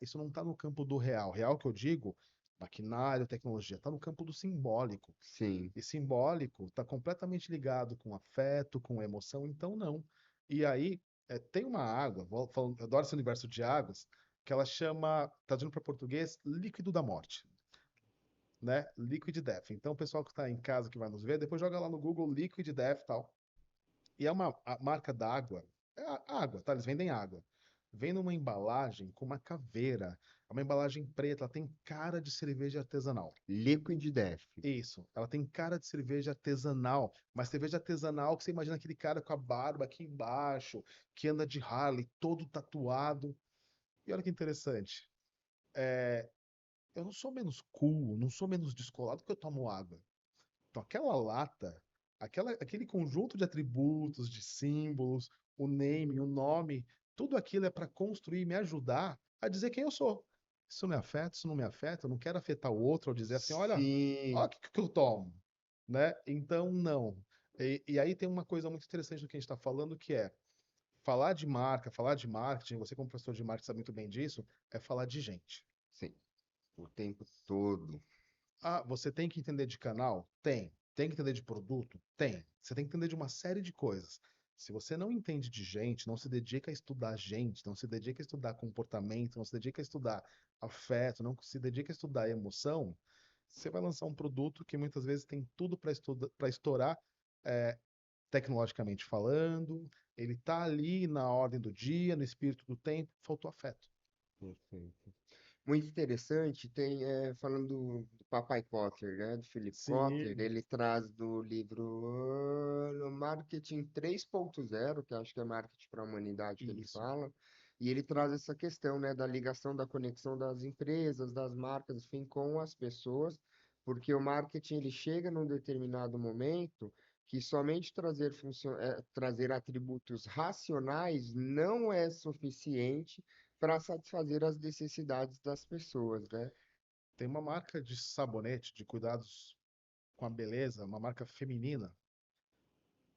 S2: isso não está no campo do real. Real que eu digo, maquinário, tecnologia, está no campo do simbólico.
S1: Sim.
S2: E simbólico está completamente ligado com afeto, com emoção, então não. E aí, tem uma água, eu adoro esse universo de águas, que ela chama, traduzindo para português, líquido da morte, né? Liquid Death. Então, o pessoal que está em casa, que vai nos ver, depois joga lá no Google Liquid Death e tal. E é a marca d'água, água, tá? Eles vendem água. Vem numa embalagem com uma caveira, é uma embalagem preta, ela tem cara de cerveja artesanal.
S1: Liquid Death.
S2: Isso, ela tem cara de cerveja artesanal, mas cerveja artesanal que você imagina aquele cara com a barba aqui embaixo, que anda de Harley, todo tatuado. E olha que interessante, eu não sou menos cool, não sou menos descolado porque eu tomo água. Então aquela lata, aquele conjunto de atributos, de símbolos, o name, o nome, tudo aquilo é para construir e me ajudar a dizer quem eu sou. Isso me afeta, isso não me afeta, eu não quero afetar o outro ou dizer assim, olha, olha
S1: Sim.
S2: o que eu tomo, né? Então, não. E aí tem uma coisa muito interessante do que a gente está falando, que é falar de marca, falar de marketing, você como professor de marketing sabe muito bem disso, é falar de gente.
S1: Sim. O tempo todo.
S2: Ah, você tem que entender de canal? Tem. Tem que entender de produto? Tem. Você tem que entender de uma série de coisas. Se você não entende de gente, não se dedica a estudar gente, não se dedica a estudar comportamento, não se dedica a estudar afeto, não se dedica a estudar emoção, você vai lançar um produto que muitas vezes tem tudo para estourar, é, tecnologicamente falando, ele está ali na ordem do dia, no espírito do tempo, faltou afeto.
S1: Perfeito. Muito interessante, tem, falando do Papai Kotler, né, do Philip Kotler,
S2: Sim,
S1: ele traz do livro no Marketing 3.0, que acho que é Marketing para a Humanidade que ele
S2: isso.
S1: fala, e ele traz essa questão, né, da ligação, da conexão das empresas, das marcas, enfim, com as pessoas, porque o marketing ele chega num determinado momento que somente trazer atributos racionais não é suficiente para satisfazer as necessidades das pessoas, né?
S2: Tem uma marca de sabonete, de cuidados com a beleza, uma marca feminina,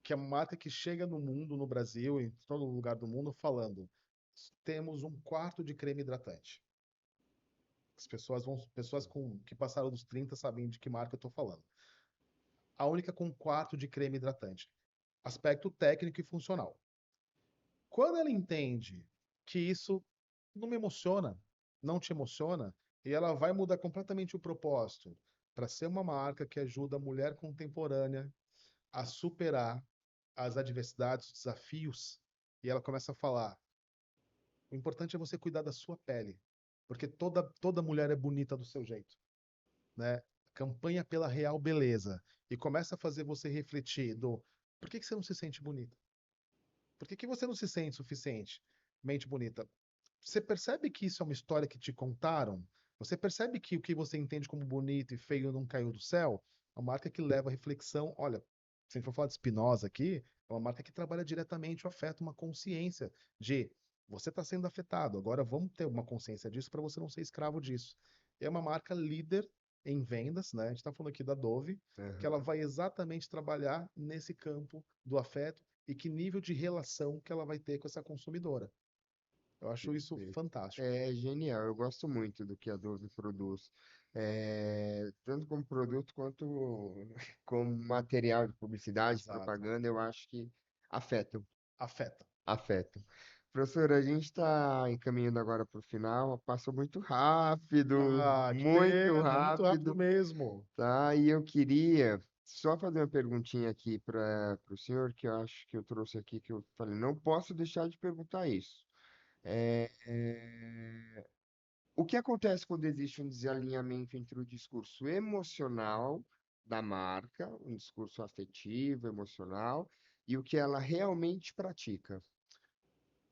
S2: que é uma marca que chega no mundo, no Brasil, em todo lugar do mundo, falando: temos um quarto de creme hidratante. Pessoas que passaram dos 30 sabem de que marca eu estou falando. A única com um quarto de creme hidratante. Aspecto técnico e funcional. Quando ela entende que isso não me emociona, não te emociona, e ela vai mudar completamente o propósito para ser uma marca que ajuda a mulher contemporânea a superar as adversidades, os desafios, e ela começa a falar: o importante é você cuidar da sua pele, porque toda mulher é bonita do seu jeito, né? Campanha pela real beleza e começa a fazer você refletir do por que que você não se sente bonita? Por que que você não se sente suficientemente bonita? Você percebe que isso é uma história que te contaram? Você percebe que o que você entende como bonito e feio não caiu do céu? É uma marca que leva a reflexão. Olha, se a gente for falar de Spinoza aqui, é uma marca que trabalha diretamente o afeto, uma consciência de você está sendo afetado. Agora vamos ter uma consciência disso para você não ser escravo disso. É uma marca líder em vendas, né? A gente está falando aqui da Dove, que ela
S1: Aham.
S2: vai exatamente trabalhar nesse campo do afeto e que nível de relação que ela vai ter com essa consumidora. Eu acho isso
S1: Perfeito.
S2: fantástico.
S1: É genial, eu gosto muito do que a Dove produz, tanto como produto quanto como material de publicidade,
S2: Exato.
S1: propaganda, eu acho que afetam,
S2: Afeta.
S1: afetam. Professor, a gente está encaminhando agora para o final, passou
S2: Ah, que
S1: muito
S2: pena, muito rápido
S1: rápido,
S2: mesmo.
S1: tá? E eu queria só fazer uma perguntinha aqui para o senhor, que eu acho que eu trouxe aqui, que eu falei, não posso deixar de perguntar isso. É, é, o que acontece quando existe um desalinhamento entre o discurso emocional da marca, um discurso afetivo, emocional, e o que ela realmente pratica?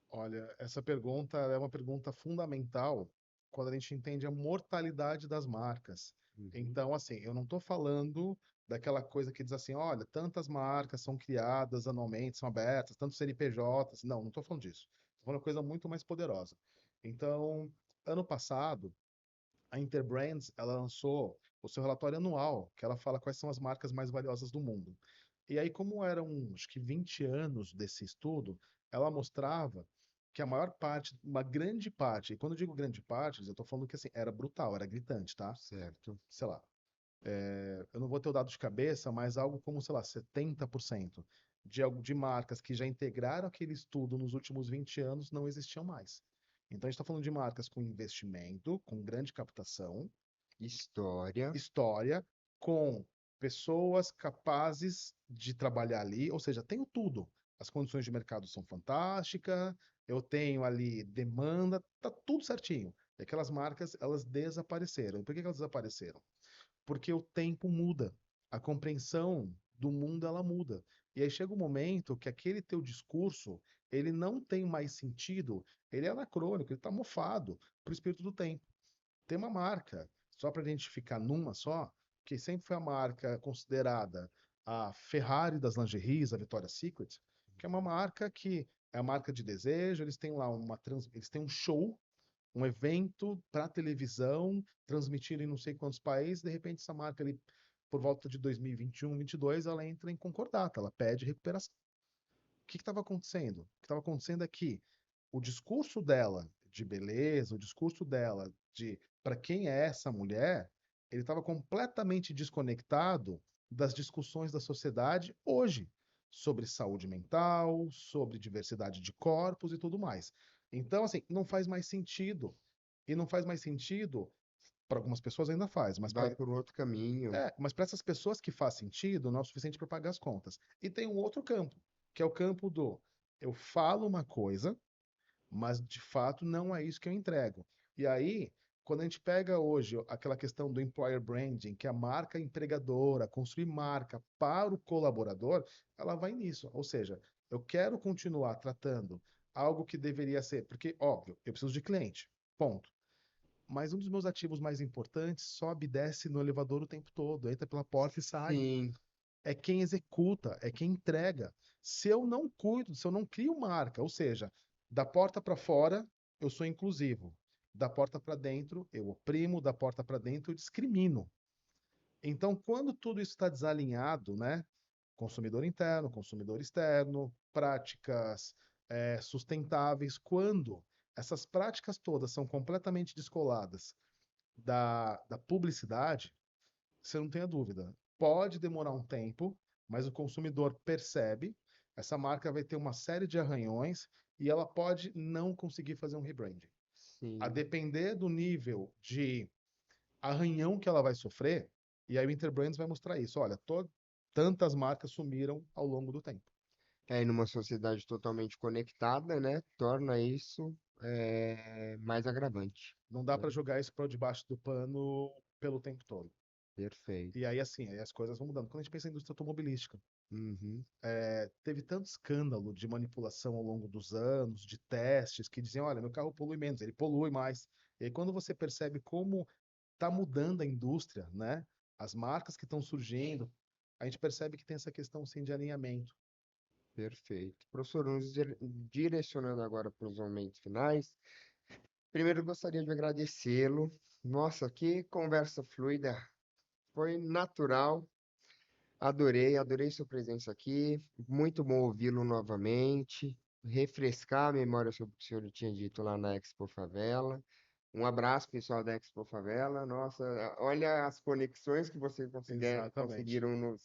S2: Olha, essa pergunta é uma pergunta fundamental quando a gente entende a mortalidade das marcas.
S1: Uhum.
S2: Então, assim, eu não estou falando daquela coisa que diz assim, olha, tantas marcas são criadas anualmente, são abertas, tantos CNPJs. Não, não estou falando disso. Estou falando uma coisa muito mais poderosa. Então, ano passado, a Interbrands, ela lançou o seu relatório anual, que ela fala quais são as marcas mais valiosas do mundo. E aí, como eram, acho que 20 anos desse estudo, ela mostrava que a maior parte, uma grande parte, e quando eu digo grande parte, eu estou falando que assim, era brutal, era gritante, tá?
S1: Certo.
S2: Sei lá, eu não vou ter o dado de cabeça, mas algo como, sei lá, 70% de marcas que já integraram aquele estudo nos últimos 20 anos não existiam mais. Então, a gente está falando de marcas com investimento, com grande captação,
S1: História.
S2: história, com pessoas capazes de trabalhar ali, ou seja, tenho tudo. As condições de mercado são fantásticas, eu tenho ali demanda, tá tudo certinho. E aquelas marcas, elas desapareceram. E por que que elas desapareceram? Porque o tempo muda, a compreensão do mundo ela muda. E aí chega um momento que aquele teu discurso, ele não tem mais sentido, ele é anacrônico, ele está mofado para o espírito do tempo. Tem uma marca, só para a gente ficar numa só, que sempre foi a marca considerada a Ferrari das lingeries, a Victoria's Secret, que é uma marca que é a marca de desejo, eles têm lá eles têm um show, um evento para televisão, transmitido em não sei quantos países, de repente essa marca ali, por volta de 2021, 22, ela entra em concordata, ela pede recuperação. O que estava acontecendo? O que estava acontecendo é que o discurso dela de beleza, o discurso dela de para quem é essa mulher, ele estava completamente desconectado das discussões da sociedade hoje sobre saúde mental, sobre diversidade de corpos e tudo mais. Então, assim, não faz mais sentido. E não faz mais sentido, para algumas pessoas ainda faz,
S1: Vai por outro caminho.
S2: mas para essas pessoas que faz sentido, não é o suficiente para pagar as contas. E tem um outro campo, que é o campo do eu falo uma coisa, mas de fato não é isso que eu entrego. E aí, quando a gente pega hoje aquela questão do employer branding, que é a marca empregadora, construir marca para o colaborador, ela vai nisso. Ou seja, eu quero continuar tratando algo que deveria ser, porque, óbvio, eu preciso de cliente, ponto. Mas um dos meus ativos mais importantes sobe e desce no elevador o tempo todo, entra pela porta e sai.
S1: Sim,
S2: É quem executa, é quem entrega. Se eu não cuido, se eu não crio marca, ou seja, da porta para fora, eu sou inclusivo. Da porta para dentro, eu oprimo, da porta para dentro, eu discrimino. Então, quando tudo isso está desalinhado, né? Consumidor interno, consumidor externo, práticas sustentáveis, quando essas práticas todas são completamente descoladas da publicidade, você não tenha dúvida. Pode demorar um tempo, mas o consumidor percebe, essa marca vai ter uma série de arranhões e ela pode não conseguir fazer um rebranding. A
S1: sim.
S2: depender do nível de arranhão que ela vai sofrer, E aí o Interbrands vai mostrar isso. Olha, tantas marcas sumiram ao longo do tempo.
S1: É, numa sociedade totalmente conectada, né? Torna isso mais agravante,
S2: Não dá
S1: né?
S2: para jogar isso para debaixo do pano pelo tempo todo. E
S1: Perfeito.
S2: aí, assim, aí as coisas vão mudando. Quando a gente pensa em indústria automobilística,
S1: Uhum.
S2: teve tanto escândalo de manipulação ao longo dos anos, de testes, que diziam, olha, meu carro polui menos, ele polui mais. E aí, quando você percebe como está mudando a indústria, né? As marcas que estão surgindo, a gente percebe que tem essa questão, sim, de alinhamento.
S1: Perfeito. Professor, direcionando agora para os momentos finais, primeiro eu gostaria de agradecê-lo. Nossa, que conversa fluida, foi natural. Adorei sua presença aqui. Muito bom ouvi-lo novamente, refrescar a memória sobre o que o senhor tinha dito lá na Expo Favela. Um abraço, pessoal da Expo Favela. Nossa, olha as conexões que vocês
S2: Exatamente.
S1: conseguiram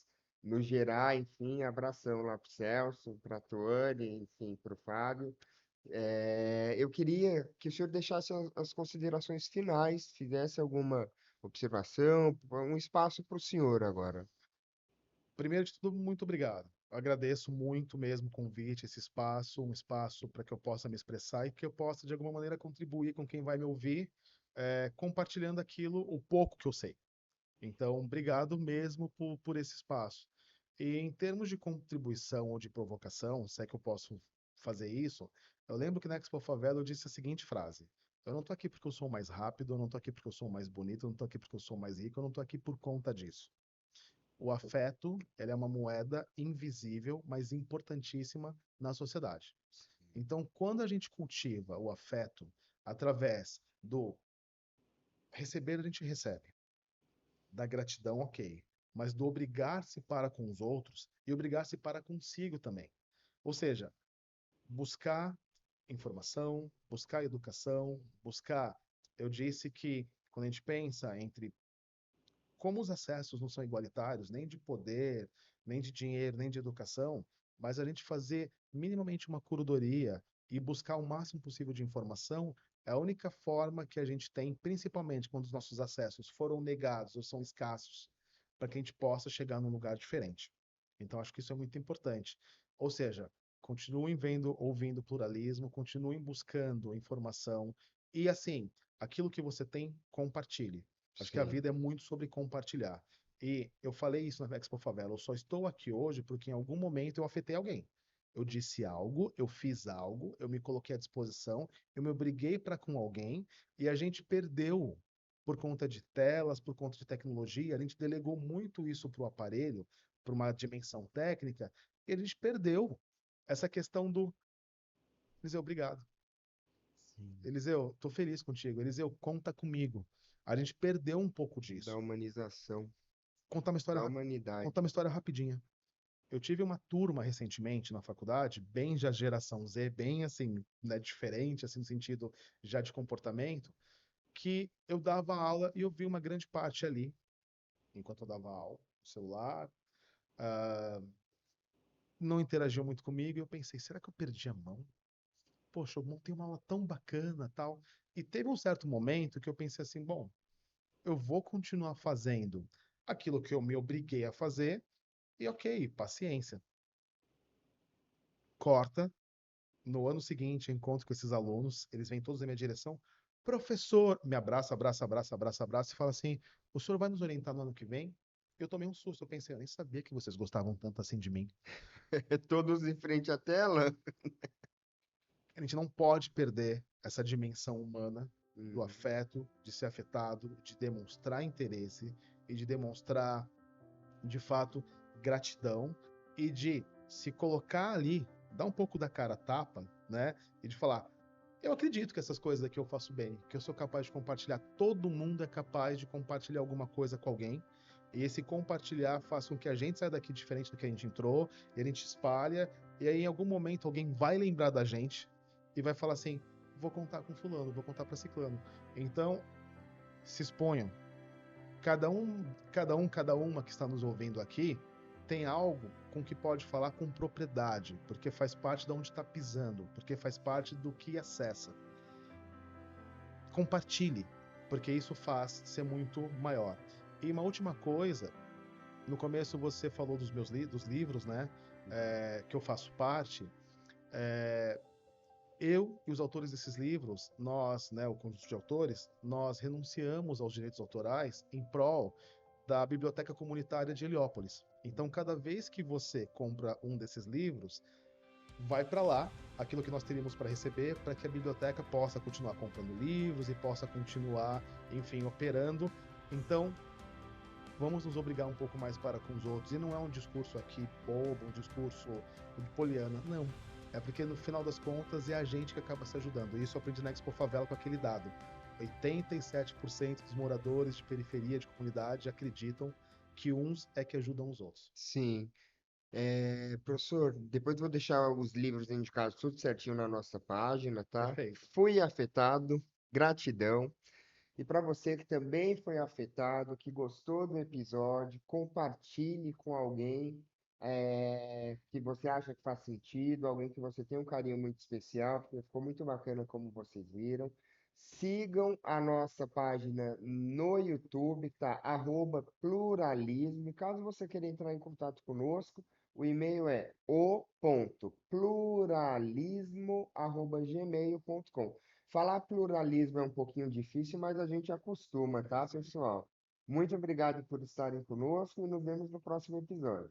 S1: nos gerar. Enfim, abração lá para o Celso, para a Tuane, enfim, para o Fábio. Eu queria que o senhor deixasse as considerações finais, fizesse alguma observação, um espaço para o senhor agora.
S2: Primeiro de tudo, muito obrigado. Agradeço muito mesmo o convite, esse espaço, um espaço para que eu possa me expressar e que eu possa, de alguma maneira, contribuir com quem vai me ouvir, compartilhando aquilo, o pouco que eu sei. Então, obrigado mesmo por esse espaço. E em termos de contribuição ou de provocação, se é que eu posso fazer isso, eu lembro que na Expo Favela eu disse a seguinte frase: eu não estou aqui porque eu sou mais rápido, eu não estou aqui porque eu sou mais bonito, eu não estou aqui porque eu sou mais rico, eu não estou aqui por conta disso. O afeto, ele é uma moeda invisível, mas importantíssima na sociedade. Então, quando a gente cultiva o afeto através do receber, a gente recebe, da gratidão, ok, mas do obrigar-se para com os outros e obrigar-se para consigo também. Ou seja, buscar informação, buscar educação, buscar. Eu disse que quando a gente pensa entre como os acessos não são igualitários, nem de poder, nem de dinheiro, nem de educação, mas a gente fazer minimamente uma curadoria e buscar o máximo possível de informação é a única forma que a gente tem, principalmente quando os nossos acessos foram negados ou são escassos, para que a gente possa chegar num lugar diferente. Então, acho que isso é muito importante. Ou seja, continuem vendo, ouvindo pluralismo, continuem buscando informação e, assim, aquilo que você tem, compartilhe. Acho que a
S1: Sim.
S2: vida é muito sobre compartilhar. E eu falei isso na Expo Favela. Eu só estou aqui hoje porque em algum momento eu afetei alguém. Eu disse algo, eu fiz algo, eu me coloquei à disposição, eu me obriguei para com alguém e a gente perdeu por conta de telas, por conta de tecnologia. A gente delegou muito isso para o aparelho, para uma dimensão técnica, e a gente perdeu essa questão do Eliseu, obrigado.
S1: Sim.
S2: Eliseu, tô feliz contigo. Eliseu, conta comigo. A gente perdeu um pouco
S1: Da
S2: disso.
S1: humanização,
S2: Contar uma história,
S1: da humanidade.
S2: contar uma história rapidinha. Eu tive uma turma recentemente na faculdade, bem já geração Z, bem assim, né, diferente, assim, no sentido já de comportamento, que eu dava aula e eu vi uma grande parte ali, enquanto eu dava aula, no celular, não interagiu muito comigo, e eu pensei, será que eu perdi a mão? Poxa, eu montei uma aula tão bacana, tal. E teve um certo momento que eu pensei assim, bom, eu vou continuar fazendo aquilo que eu me obriguei a fazer, e ok, paciência. Corta. No ano seguinte, eu encontro com esses alunos, eles vêm todos na minha direção. Professor, me abraça, abraça, abraça, abraça, abraça, e fala assim: o senhor vai nos orientar no ano que vem? Eu tomei um susto, eu pensei, eu nem sabia que vocês gostavam tanto assim de mim.
S1: Todos em frente à tela?
S2: A gente não pode perder essa dimensão humana do
S1: Uhum.
S2: afeto, de ser afetado, de demonstrar interesse e de demonstrar, de fato, gratidão e de se colocar ali, dar um pouco da cara a tapa, né? E de falar, eu acredito que essas coisas aqui eu faço bem, que eu sou capaz de compartilhar. Todo mundo é capaz de compartilhar alguma coisa com alguém. E esse compartilhar faz com que a gente saia daqui diferente do que a gente entrou, e a gente espalha, e aí em algum momento alguém vai lembrar da gente e vai falar assim: vou contar com fulano, vou contar para ciclano. Então, se exponham. Cada uma que está nos ouvindo aqui tem algo com que pode falar com propriedade, porque faz parte de onde está pisando, porque faz parte do que acessa. Compartilhe, porque isso faz ser muito maior. E uma última coisa, no começo você falou dos livros, né? Que eu faço parte. Eu e os autores desses livros, nós, né, o conjunto de autores, nós renunciamos aos direitos autorais em prol da Biblioteca Comunitária de Heliópolis. Então, cada vez que você compra um desses livros, vai para lá aquilo que nós teríamos para receber, para que a biblioteca possa continuar comprando livros e possa continuar, enfim, operando. Então, vamos nos obrigar um pouco mais para com os outros. E não é um discurso aqui bobo, um discurso de poliana, não. É porque no final das contas é a gente que acaba se ajudando. Isso eu aprendi na Expo Favela com aquele dado. 87% dos moradores de periferia, de comunidade, acreditam que uns é que ajudam os outros.
S1: Sim. Professor, depois eu vou deixar os livros indicados tudo certinho na nossa página, tá?
S2: Perfeito.
S1: Fui afetado, gratidão. E para você que também foi afetado, que gostou do episódio, compartilhe com alguém que você acha que faz sentido, alguém que você tem um carinho muito especial, porque ficou muito bacana como vocês viram. Sigam a nossa página no YouTube, tá? @pluralismo. E caso você queira entrar em contato conosco, o e-mail é o.pluralismo@gmail.com. Falar pluralismo é um pouquinho difícil, mas a gente acostuma, tá, pessoal? Muito obrigado por estarem conosco e nos vemos no próximo episódio.